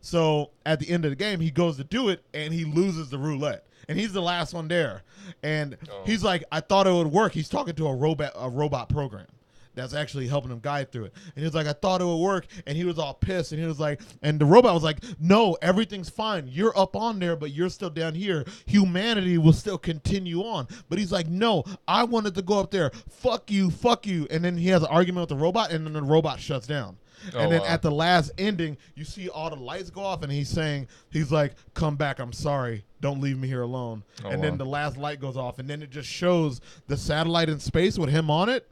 So at the end of the game, he goes to do it and he loses the roulette. And he's the last one there. And he's like, I thought it would work. He's talking to a robot program that's actually helping him guide through it. And he was like, I thought it would work. And he was all pissed. And he was like, and the robot was like, no, everything's fine. You're up on there, but you're still down here. Humanity will still continue on. But he's like, no, I wanted to go up there. Fuck you, fuck you. And then he has an argument with the robot, and then the robot shuts down. And then at the last ending, you see all the lights go off, and he's like, come back, I'm sorry. Don't leave me here alone. Then the last light goes off, and then it just shows the satellite in space with him on it,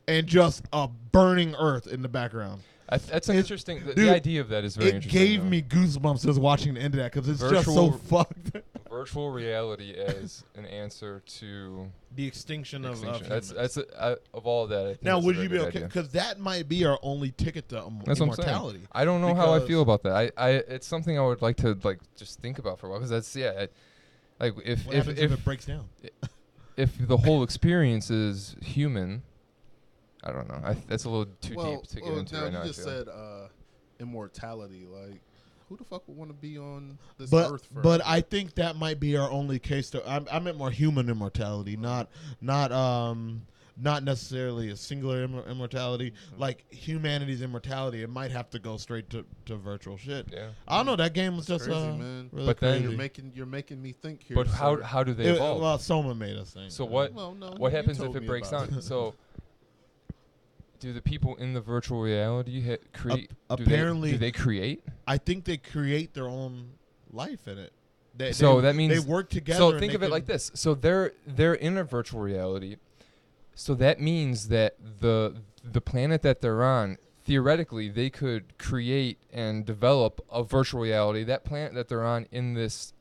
and just a burning Earth in the background. That's an interesting. The idea of that is very interesting. It gave me goosebumps just watching the end of that, because it's just so fucked. Virtual reality as an answer to the extinction of that's of all of that. I think now, that's would a you be very okay? good idea. Because that might be our only ticket to That's immortality. What I'm saying. I don't know how I feel about that. It's something I would like to just think about for a while, because that's like if it breaks down. If the whole experience is human, I don't know. That's a little too deep to get into right now. You just said immortality. Like, who the fuck would want to be on this earth forever? But I think that might be our only case. I meant more human immortality, not necessarily a singular immortality. Mm-hmm. Like humanity's immortality, it might have to go straight to virtual shit. Yeah. I don't know. That game was just crazy, man. Really but then crazy. You're making me think here. But how do they evolve? Well, Soma made us think. So what happens if it breaks down? So do the people in the virtual reality create? Apparently, do they create? I think they create their own life in it. That means they work together. So think of it like this: so they're in a virtual reality. So that means that the planet that they're on, theoretically, they could create and develop a virtual reality. That planet that they're on in this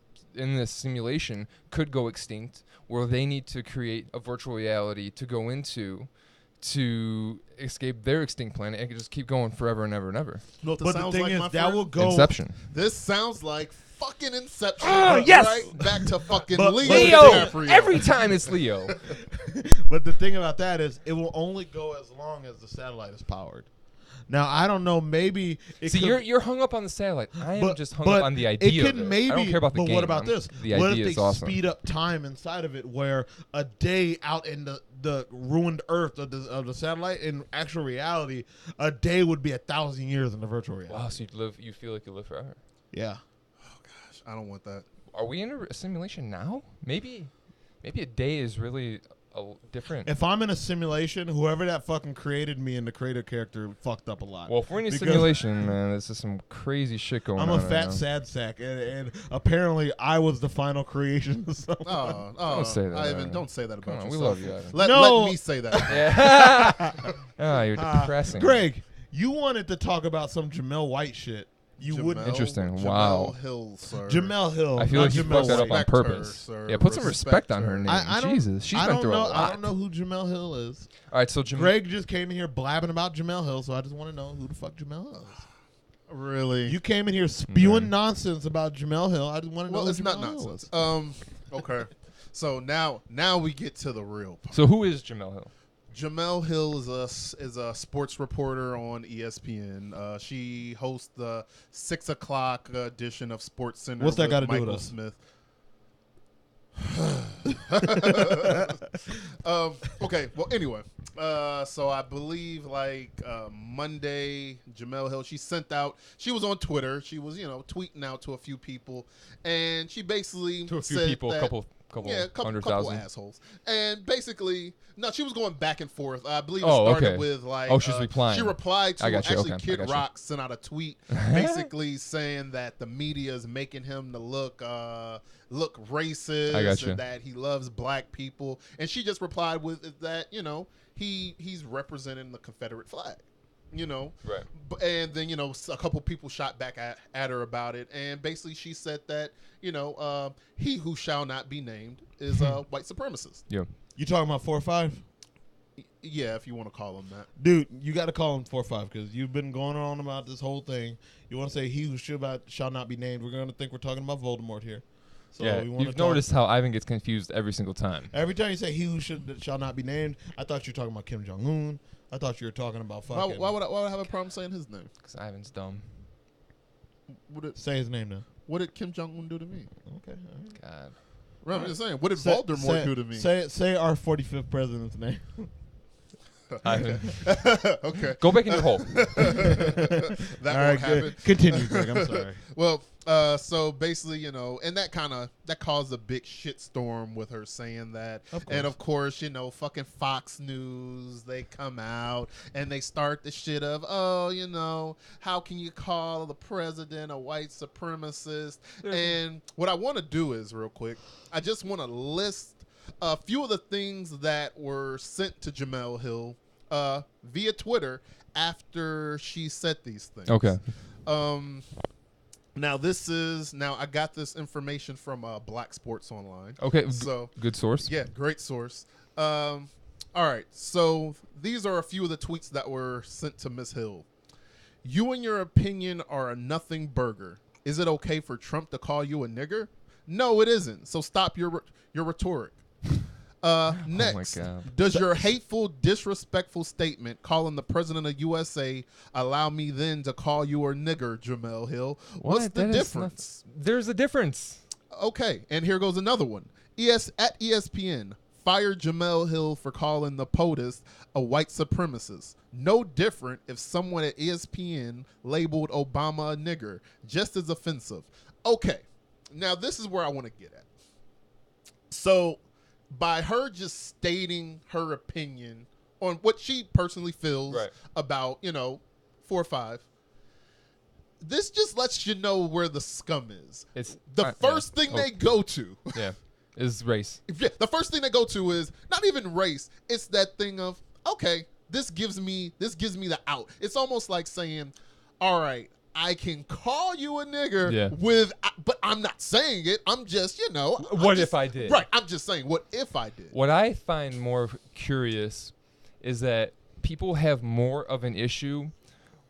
simulation could go extinct, where they need to create a virtual reality to go into to escape their extinct planet and can just keep going forever and ever and ever. But the thing is, that will go Inception. This sounds like fucking Inception. Yes! Right back to fucking Leo! Every time it's Leo. But the thing about that is, it will only go as long as the satellite is powered. Now, I don't know, maybe... you're hung up on the satellite. I am just hung up on the idea of it. I don't care about the game. But what about this? The what idea if is they awesome. speed up time inside of it, where a day out in the ruined Earth of the satellite, in actual reality, a day would be 1,000 years in the virtual reality. Wow, so you feel like you live forever. Yeah. Oh, gosh. I don't want that. Are we in a simulation now? Maybe a day is really... different. If I'm in a simulation, whoever that fucking created me in the creator character fucked up a lot. Well, if we're in a simulation, man, this is some crazy shit going on. I'm a fat right sad sack, and apparently I was the final creation of someone. Don't say that, Ivan. Ivan. Don't say that about on, yourself. we love you, Ivan. Let me say that. Yeah. You're depressing. Greg, You wanted to talk about some Jamel White shit. You wouldn't. Interesting. Jemele Wow. Hill, sir. Jamel Hill. I feel not like you Jamel fucked that up White. on Respect her, purpose. sir. Yeah, put some respect on her. her name. I don't, Jesus, she's I been don't through know. a lot. I don't know who Jemele Hill is. All right, so Greg just came in here blabbing about Jemele Hill, so I just want to know who the fuck Jemele Hill is. Really? You came in here spewing nonsense about Jemele Hill. I just want to know. Well, who it's not Jemele Hill nonsense. is. Okay. So now we get to the real part. So who is Jemele Hill? Jemele Hill is a sports reporter on ESPN. She hosts the 6 o'clock edition of Sports Center. What's that got to do Michael with us? Smith. Okay. Well, anyway, so I believe Monday, Jemele Hill, she was on Twitter. She was, tweeting out to a few people, and she basically To a few said people, that, couple couple 100,000. assholes. And basically, no, she was going back and forth. I believe it Oh, started okay. with she's replying. She replied to I got you. actually Okay, I Kid got you. Rock sent out a tweet basically saying that the media is making him to look racist I got you. and that he loves black people. And she just replied with that, he's representing the Confederate flag. Right. And then a couple people shot back at her about it, and basically she said that he who shall not be named is a white supremacist. Yeah. You talking about 4 or 5? Yeah, if you want to call him that. Dude, you got to call him 4 or 5 because you've been going on about this whole thing. You want to say he who shall not be named. We're going to think we're talking about Voldemort here. So Yeah. we wanna You've talk- noticed how Ivan gets confused every single time. Every time you say he who shall not be named, I thought you were talking about Kim Jong-un. I thought you were talking about fucking. Why would I have a problem saying his name? Because Ivan's dumb. Say his name now. What did Kim Jong Un do to me? Okay. All right. God. Right, I'm just saying. What did Voldemort do to me? Say our 45th president's name. Ivan. Okay. Go back in your hole. That All won't right, happen. good. Continue, Greg. I'm sorry. Well, so basically, and that caused a big shitstorm with her saying that. Of course. And of course, fucking Fox News, they come out and they start the shit of, how can you call the president a white supremacist? And what I want to do is, real quick, I just want to list a few of the things that were sent to Jemele Hill via Twitter after she said these things. Okay. Now I got this information from Black Sports Online. Okay. So Good source. yeah, great source. All right, so these are a few of the tweets that were sent to Miss Hill. You and your opinion are a nothing burger. Is it okay for Trump to call you a nigger? No, it isn't. So stop your rhetoric. Next, Oh my God. does your hateful, disrespectful statement calling the president of USA allow me then to call you a nigger, Jemele Hill? What's What? the That is difference? There's a difference. Okay, and here goes another one. At ESPN, fired Jemele Hill for calling the POTUS a white supremacist. No different if someone at ESPN labeled Obama a nigger. Just as offensive. Okay, now this is where I want to get at. So, by her just stating her opinion on what she personally feels Right. about, 4 or 5, this just lets you know where the scum is. It's The first thing they go to, Yeah. Is race. the first thing they go to is not even race. It's that thing of, okay, this gives me the out. It's almost like saying, all right, I can call you a nigger but I'm not saying it. I'm just, What if I did? Right. I'm just saying, what if I did? What I find more curious is that people have more of an issue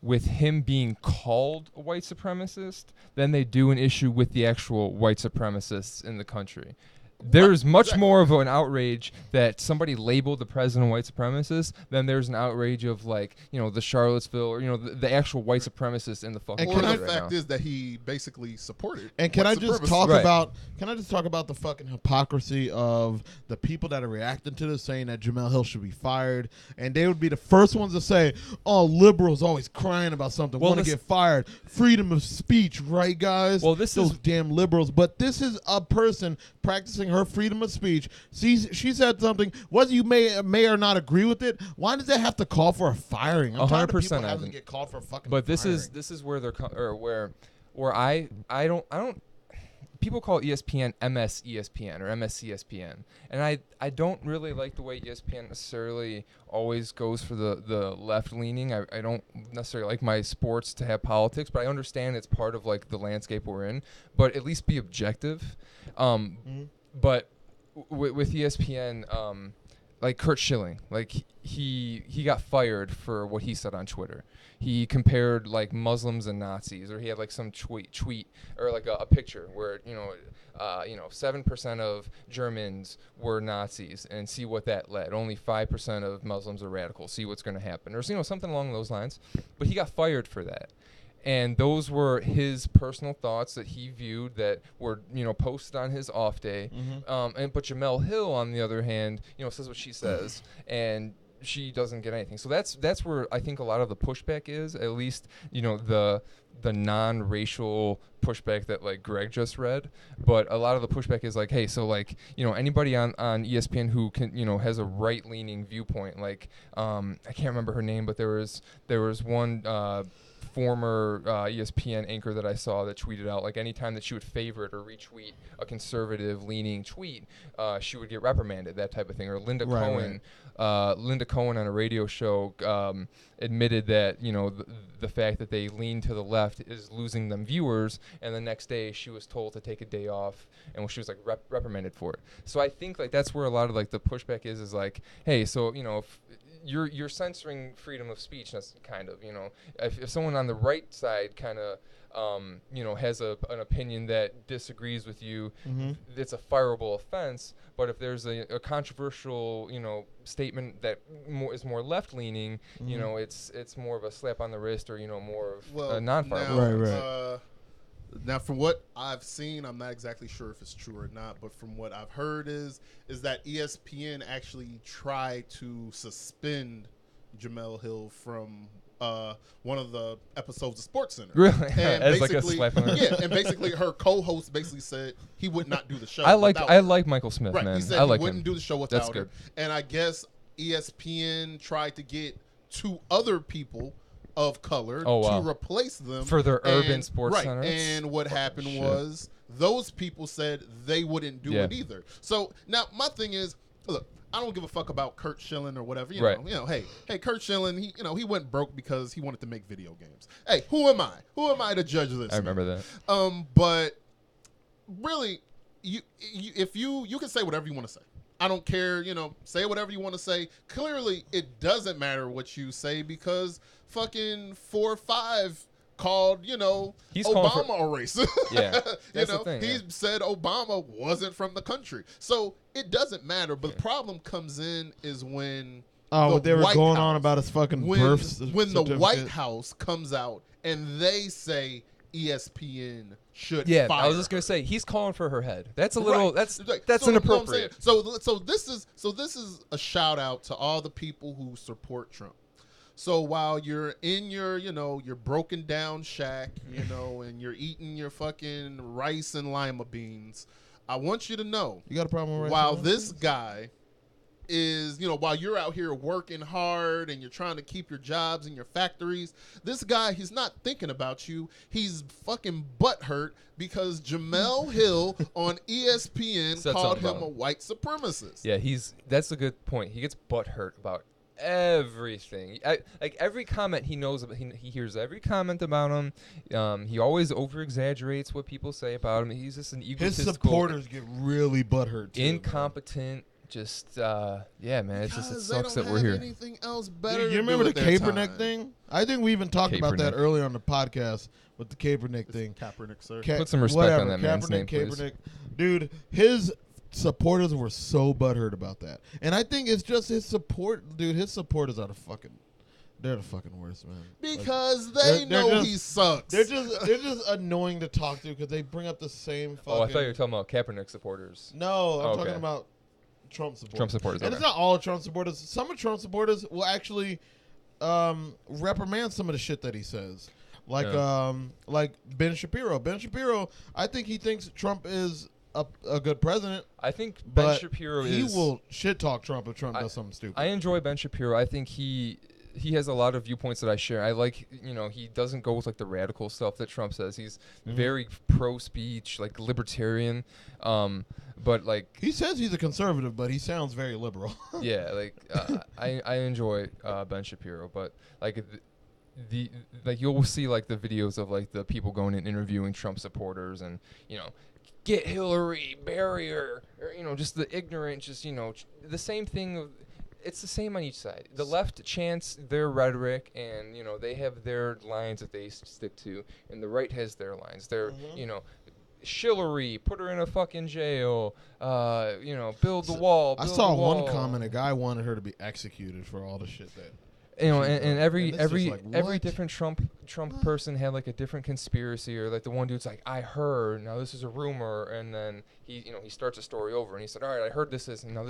with him being called a white supremacist than they do an issue with the actual white supremacists in the country. There's much more of an outrage that somebody labeled the president a white supremacist than there's an outrage of the Charlottesville or the actual white supremacists in the fucking Or country the right fact now. is that he basically supported. And can I white just supremacists. talk Right. about? Can I just talk about the fucking hypocrisy of the people that are reacting to this, saying that Jemele Hill should be fired, and they would be the first ones to say, "Oh, liberals always crying about something, Well, want to this- get fired, freedom of speech, right, guys?" Well, this those is- damn liberals. But this is a person practicing her freedom of speech. She said something. Whether you may or not agree with it, why does that have to call for a firing? I'm tired of 100%, people having to Ivan. get called for a fucking. But this firing. is where they're where I don't people call ESPN MS ESPN or MSCSPN, and I don't really like the way ESPN necessarily always goes for the left leaning. I don't necessarily like my sports to have politics, but I understand it's part of like the landscape we're in. But at least be objective. But with ESPN, like Kurt Schilling, like he got fired for what he said on Twitter. He compared like Muslims and Nazis, or he had like some tweet or like a picture where 7% of Germans were Nazis, and see what that led. Only 5% of Muslims are radicals. See what's going to happen, or something along those lines. But he got fired for that. And those were his personal thoughts that he viewed that were, posted on his off day. But Jemele Hill, on the other hand, says what she says, and she doesn't get anything. So that's where I think a lot of the pushback is. At least, the non-racial pushback that like Greg just read. But a lot of the pushback is like, hey, so like anybody on ESPN who can has a right-leaning viewpoint. Like I can't remember her name, but there was one. Former ESPN anchor that I saw that tweeted out like anytime that she would favorite or retweet a conservative leaning tweet, she would get reprimanded, that type of thing. Or Linda Cohen on a radio show admitted that the fact that they lean to the left is losing them viewers, and the next day she was told to take a day off, and she was like reprimanded for it. So I think like that's where a lot of like the pushback is like, hey, so if you're censoring freedom of speech. That's kind of if someone on the right side kind of has an opinion that disagrees with you, it's a fireable offense. But if there's a controversial statement that is more left leaning, it's more of a slap on the wrist, or more of a non-fireable. Right. Now, from what I've seen, I'm not exactly sure if it's true or not, but from what I've heard is that ESPN actually tried to suspend Jemele Hill from one of the episodes of SportsCenter. Really? And As like a slap on the wrist. Yeah, and basically her co-host basically said he would not do the show. I like Michael Smith, right, man. He said I like he wouldn't him. do the show without That's her. good. And I guess ESPN tried to get 2 other people of color to replace them for their urban sports center. And what happened was those people said they wouldn't do it either. So now my thing is, look, I don't give a fuck about Kurt Schilling or whatever. Hey, Kurt Schilling, he went broke because he wanted to make video games. Hey, who am I? Who am I to judge this? I remember that. But really, if you can say whatever you want to say. I don't care, say whatever you want to say. Clearly, it doesn't matter what you say because fucking 4 or 5 called, He's Obama a racist. Yeah, that's the thing. He said Obama wasn't from the country. So it doesn't matter. But the problem comes in is when what they were White going House, on about his fucking birth when the certificate. White House comes out and they say ESPN should fire I was just gonna say he's calling for her head. That's a little that's inappropriate. So this is a shout out to all the people who support Trump. So while you're in your your broken down shack, and you're eating your fucking rice and lima beans, I want you to know You got a problem with rice while and lima this beans? guy is, while you're out here working hard and you're trying to keep your jobs in your factories, this guy, he's not thinking about you. He's fucking butthurt because Jemele Hill on ESPN Said called something him about a white supremacist. Yeah, that's a good point. He gets butthurt about everything. Like every comment he knows about, he hears every comment about him. He always over exaggerates what people say about him. He's just an egotistical, His supporters get really butthurt too. incompetent. Just man, it sucks that we're have here. Anything else better? You remember the Kaepernick thing? I think we even talked about that Kaepernick. earlier on the podcast with the Kaepernick thing. Kaepernick, sir. Put some respect on that man's name, Kaepernick, please. Dude, his supporters were so butthurt about that, and I think it's just his support. Dude, his supporters are they're the fucking worst, man. Because they know he sucks. They're just annoying to talk to because they bring up the same fucking. Oh, I thought you were talking about Kaepernick supporters. No, I'm Okay. talking about Trump supporters. Trump supporters, And okay. it's not all Trump supporters. Some of Trump supporters will actually reprimand some of the shit that he says. Like Ben Shapiro. Ben Shapiro, I think he thinks Trump is a good president. I think Ben But Shapiro he will shit talk Trump if Trump does something stupid. I enjoy Ben Shapiro. I think he he has a lot of viewpoints that I share. I like, he doesn't go with like the radical stuff that Trump says. He's very pro-speech, like libertarian. But like he says he's a conservative, but he sounds very liberal. yeah, like I enjoy Ben Shapiro, but like the like you'll see like the videos of like the people going and interviewing Trump supporters and get Hillary, bury her, or just the ignorant, just the same thing. It's the same on each side. The left chants their rhetoric, and they have their lines that they stick to, and the right has their lines. They're Hillary, put her in a fucking jail. Build the wall. I saw one comment. A guy wanted her to be executed for all the shit that. And every what? different Trump person had like a different conspiracy, or like the one dude's like, I heard, now this is a rumor, and then he starts a story over and he said, all right, I heard this is, now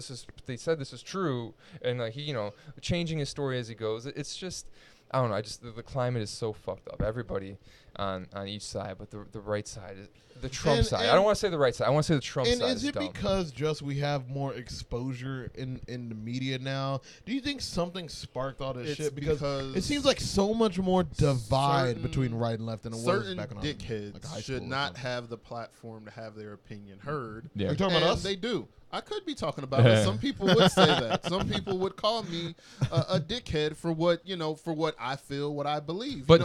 they said this is true, and like he changing his story as he goes. It's just, I don't know, the climate is so fucked up. Everybody on each side, but the right side is the Trump side. I don't want to say the right side. I want to say the Trump side. And is it dumb. because just we have more exposure in the media now? Do you think something sparked all this shit? Because it seems like so much more divide between right and left than it was certain back when dickheads like high should school or not something. have the platform to have their opinion heard. Yeah. Are you talking about us? They do. I could be talking about it. Some people would say that. Some people would call me a dickhead for what I feel, what I believe. But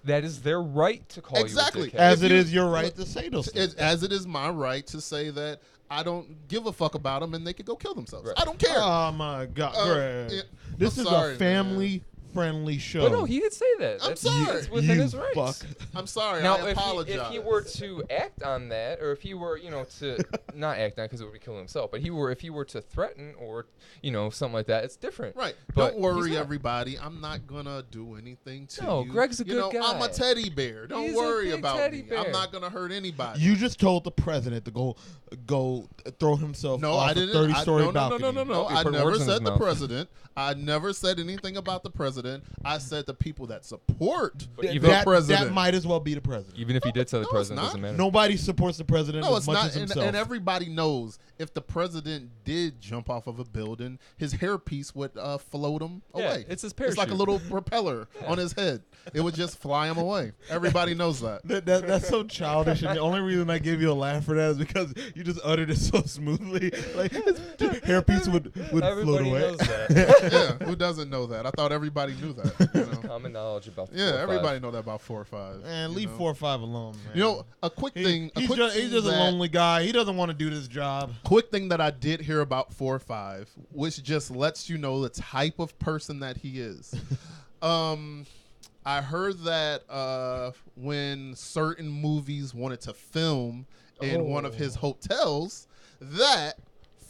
that is their right to call Exactly. you a dickhead. As it is your right to say those things. As it is my right to say that I don't give a fuck about them and they could go kill themselves. Right. I don't care. Oh my God, Greg. Yeah, This I'm is sorry, a family-friendly show. But no, he did say that. I'm That's sorry. within You his rights. fuck. I'm sorry. Now, I apologize. if he were to act on that, or if he were, to not act on it because it would be killing himself, but if he were to threaten or, something like that, it's different. Right. But Don't worry, he's not. everybody. I'm not gonna do anything to No, you. Greg's a good guy. I'm a teddy bear. Don't He's a worry big about teddy me. bear. I'm not gonna hurt anybody. You just told the president to go throw himself No, off I didn't. a 30-story balcony. No. You I put never words in his said the mouth. president. I never said anything about the president. I said the people that support But the even- president. That might as well be the president. Even if he did say the No, president, it's doesn't not. matter. Nobody supports the president No, as it's much not. as himself. And everybody knows if the president did jump off of a building, his hairpiece would float him Yeah, away. it's his It's like a parachute. little propeller on his head. It would just fly him away. Everybody knows that. That's so childish, and the only reason I gave you a laugh for that is because you just uttered it so smoothly. Like his hairpiece would float Everybody away. knows that. Yeah, who doesn't know that? I thought everybody knew that. You know? Common knowledge about the Yeah, 4 or 5. everybody know that about 4 or 5. Man, you leave know? 4 or 5 alone, man. You know, a quick thing. He's just a lonely guy. He doesn't want to do this job. Quick thing that I did hear about 4 or 5, which just lets you know the type of person that he is. I heard that when certain movies wanted to film in one of his hotels, that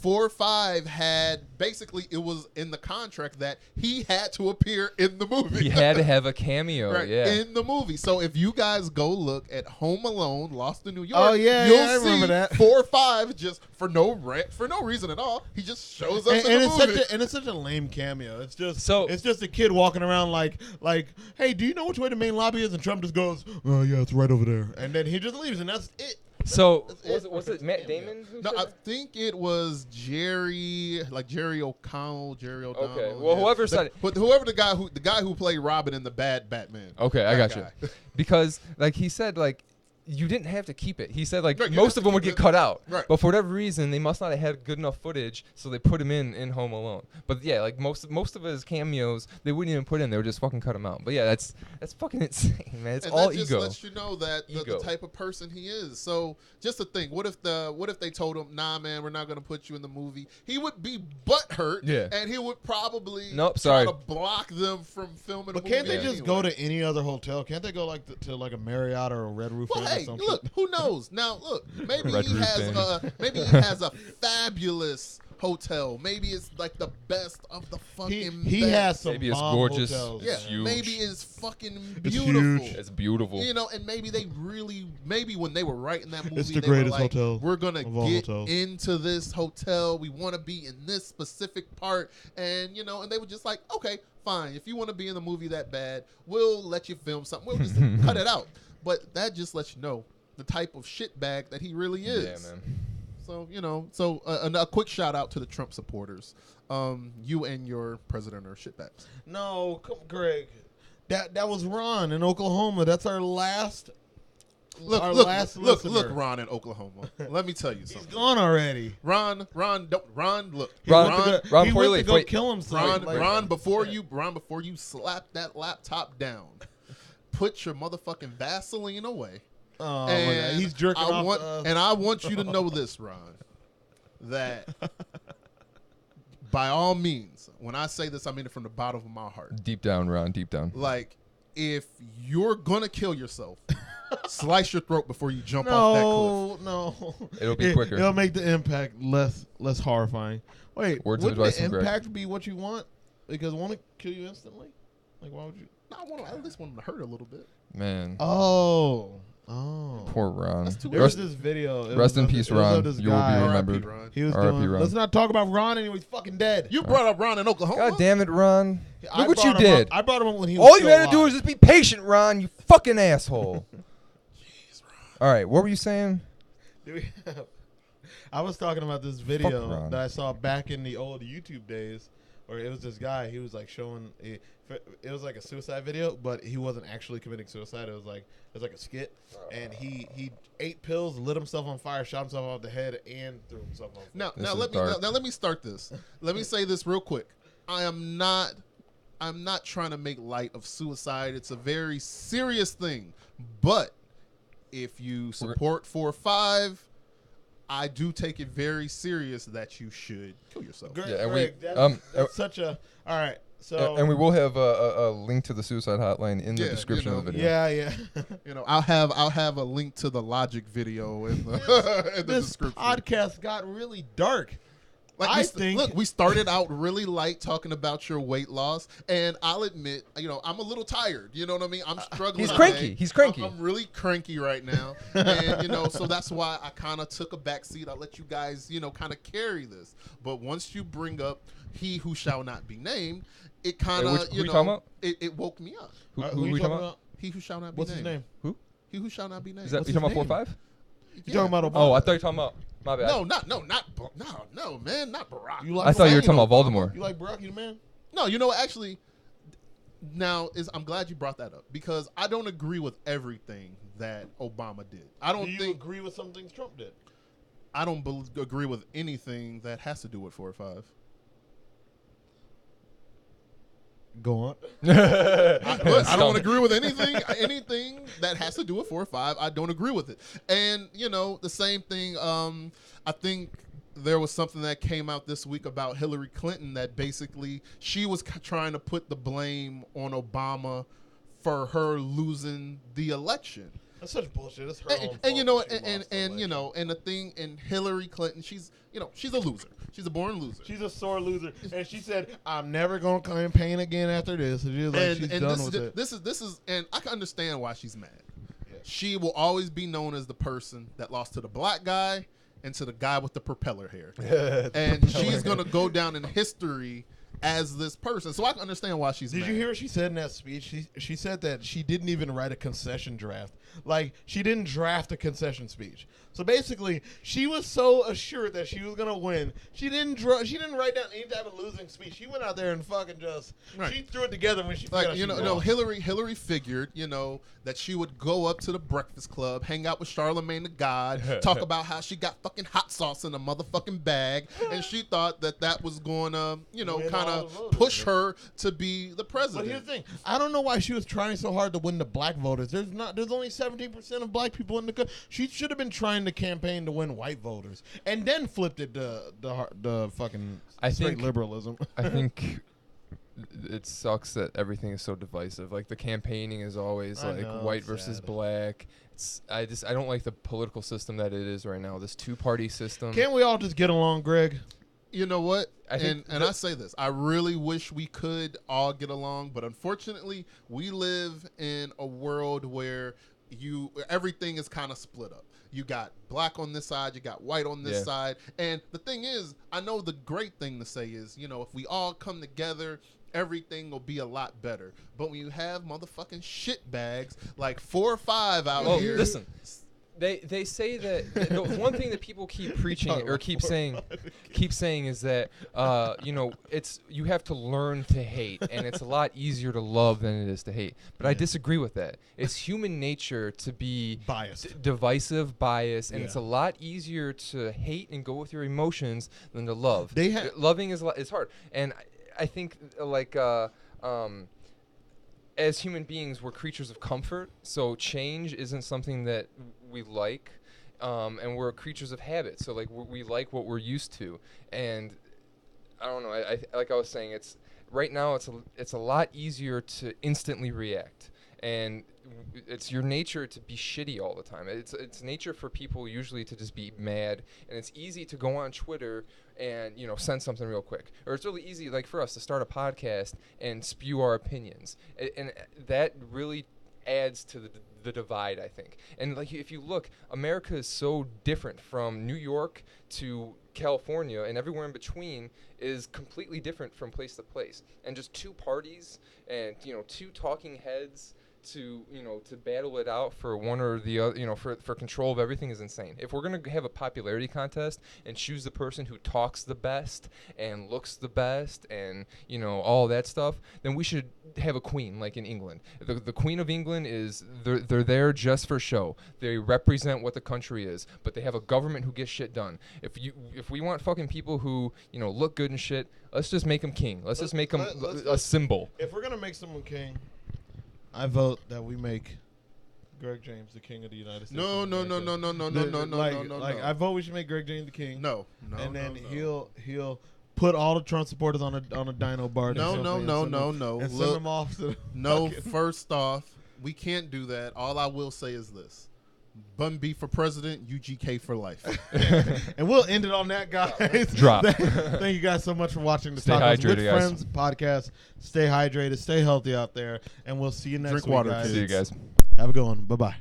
4 or 5 had basically, it was in the contract that he had to appear in the movie. He had to have a cameo, Right, yeah. in the movie. So if you guys go look at Home Alone, Lost in New York, Oh, yeah, you'll I see remember that. 4 or 5 just for no reason at all. He just shows up And, in and the it's movie. and it's such a lame cameo. It's just So- it's just a kid walking around like, hey, do you know which way the main lobby is? And Trump just goes, oh yeah, it's right over there. And then he just leaves, and that's it. So That's was it Matt Damon who No, said I that? think it was Jerry O'Connell, Jerry O'Donnell. Okay, well, whoever said it. But whoever the guy who played Robin in the Bad Batman. Okay, I That got you. guy. Because like he said, like you didn't have to keep it. He said like Right, you most have of to them would keep get it. cut out. Right. But for whatever reason, they must not have had good enough footage, so they put him in Home Alone. But yeah, like most of his cameos, they wouldn't even put in. They would just fucking cut him out. But yeah, that's fucking insane, man. It's And all that just ego. lets you know that the Ego. type of person he is. So just to think, what if they told him, nah, man, we're not going to put you in the movie? He would be butthurt, Yeah. and he would probably Nope, try sorry. to block them from filming. But the can't movie they just anyway. go to any other hotel? Can't they go to like a Marriott or a Red Roof Well, Inn hey, or some look, shit? who knows? Now, look, maybe Red he Roof has Inn. maybe he has a fabulous hotel. Maybe it's like the best of the He fucking. he best. has some Maybe it's bomb gorgeous. hotels. Yeah, It's huge. maybe it's fucking It's beautiful. huge. It's beautiful. You know, and maybe they really, maybe when they were writing that movie, It's the they were greatest like, hotel we're gonna of all get hotels. into this hotel. We want to be in this specific part, and and they were just like, okay, fine. If you want to be in the movie that bad, we'll let you film something. We'll just cut it out. But that just lets you know the type of shitbag that he really is. Yeah, man. a quick shout out to the Trump supporters. You and your president are shitbags. No, Greg. That was Ron in Oklahoma. That's our last. Look, listener. Ron in Oklahoma. Let me tell you He's something. gone already. Ron, look. He Ron, went before you to go leave, kill himself. Ron, before you slap that laptop down, put your motherfucking Vaseline away. Oh my God. He's jerking off. And I want you to know this, Ron, that by all means, when I say this, I mean it from the bottom of my heart. Deep down, Ron, deep down. Like, if you're gonna kill yourself, slice your throat before you jump off that cliff. No. It'll be quicker. It'll make the impact less horrifying. Wait, Words of wouldn't advice the from Greg. impact be what you want? Because won't it kill you instantly? Like, why would you? I at least want them to hurt a little bit. Man. Oh. Poor Ron. That's too There was this video. Rest in peace, Ron. You will be remembered. Ron. He was R.I.P. doing. Ron. Let's not talk about Ron anymore. He's fucking dead. You brought up Ron in Oklahoma. God damn it, Ron. I Look what brought you him did. up- I brought him up when he was All you still had to do alive. is just be patient, Ron. You fucking asshole. Jeez, Ron. All right, what were you saying? I was talking about this Fuck video Ron. that I saw back in the old YouTube days, where it was this guy. He was like showing. It was like a suicide video, but he wasn't actually committing suicide. It was like a skit, and he ate pills, lit himself on fire, shot himself off the head, and threw himself on fire. Now let me start this. Let me say this real quick. I'm not trying to make light of suicide. It's a very serious thing. But if you support 4-5, I do take it very serious that you should kill yourself. Greg, Yeah, and Greg, that's such a. All right, so And we will have a link to the suicide hotline in the Yeah, description you of the know. video. yeah. I'll have a link to the Logic video in the, in the This description. podcast got really dark. We started out really light talking about your weight loss, and I'll admit, I'm a little tired. You know what I mean? I'm struggling. He's today. cranky. He's cranky. I'm really cranky right now, and so that's why I kind of took a back seat. I let you guys, kind of carry this. But once you bring up "He who shall not be named," it kind of, who you talking about? it woke me up. Who you we talking talking about? He who shall not be What's named. his name? Who? He who shall not be named. Is that What's you talking his about 4-5? You talking about Obama? Oh, I thought you were talking about. My bad. No, man, not Barack. You like I thought you were Barack? talking about Baltimore. You like Barack, you the man? No, actually, I'm glad you brought that up because I don't agree with everything that Obama did. Do you agree with some things Trump did? I don't agree with anything that has to do with 4-5. Go on. I don't agree with anything that has to do with 4-5. I don't agree with it. And the same thing. I think there was something that came out this week about Hillary Clinton that basically she was trying to put the blame on Obama for her losing the election. That's such bullshit. That's her own fault. And the thing in Hillary Clinton, she's a loser. She's a born loser. She's a sore loser, and she said, "I'm never gonna campaign again after this." And she was like, she's done with it. This is, and I can understand why she's mad. Yeah. She will always be known as the person that lost to the black guy and to the guy with the propeller hair, and she's gonna go down in history as this person. So I can understand why she's mad. Did you hear what she said in that speech? She said that she didn't even write a concession draft. Like, she didn't draft a concession speech. So basically, she was so assured that she was gonna win. She didn't write down any type of losing speech. She went out there and fucking just she threw it together when she figured out she lost. Hillary figured that she would go up to the Breakfast Club, hang out with Charlemagne the God, talk about how she got fucking hot sauce in a motherfucking bag, and she thought that was going to kind of push her to be the president. But here's the thing: I don't know why she was trying so hard to win the black voters. There's only 17% of black people in the country. She should have been trying to campaign to win white voters, and then flipped it to the fucking straight liberalism. I think it sucks that everything is so divisive. Like the campaigning is always white versus black. I don't like the political system that it is right now. This two-party system. Can't we all just get along, Greg? You know what? I say this. I really wish we could all get along, but unfortunately, we live in a world where everything is kind of split up. You got black on this side, you got white on this side. And the thing is, I know the great thing to say is, if we all come together, everything will be a lot better. But when you have motherfucking shit bags like 4-5 out here. Listen. They say that the one thing that people keep preaching or keep saying is that it's you have to learn to hate, and it's a lot easier to love than it is to hate. But I disagree with that. It's human nature to be Biased. divisive, biased, and it's a lot easier to hate and go with your emotions than to love. Loving is hard, and I think as human beings, we're creatures of comfort, so change isn't something that we like, and we're creatures of habit. So like we like what we're used to, and I don't know. I like I was saying, it's right now it's a lot easier to instantly react, and it's your nature to be shitty all the time. It's nature for people usually to just be mad, and it's easy to go on Twitter and send something real quick, or it's really easy like for us to start a podcast and spew our opinions, and that really adds to the divide, I think. And like if you look, America is so different from New York to California, and everywhere in between is completely different from place to place. And just two parties and two talking heads to battle it out for one or the other, for control of everything is insane. If we're going to have a popularity contest and choose the person who talks the best and looks the best and all that stuff, then we should have a queen like in England. The Queen of England is they're there just for show. They represent what the country is, but they have a government who gets shit done. If we want fucking people who look good and shit, let's just make them king. Let's just make them a symbol. If we're going to make someone king, I vote that we make Greg James the king of the United States. No. I vote we should make Greg James the king. No. And then he'll put all the Trump supporters on a dino bar. No. And send them off to no. First off, we can't do that. All I will say is this: Bun B for president, UGK for life. And we'll end it on that, guys. Drop. Thank you guys so much for watching the Stay Tacos hydrated, with guys. Friends podcast. Stay hydrated, stay healthy out there, and we'll see you next Drink week, water, guys. kids. See you guys. Have a good one. Bye-bye.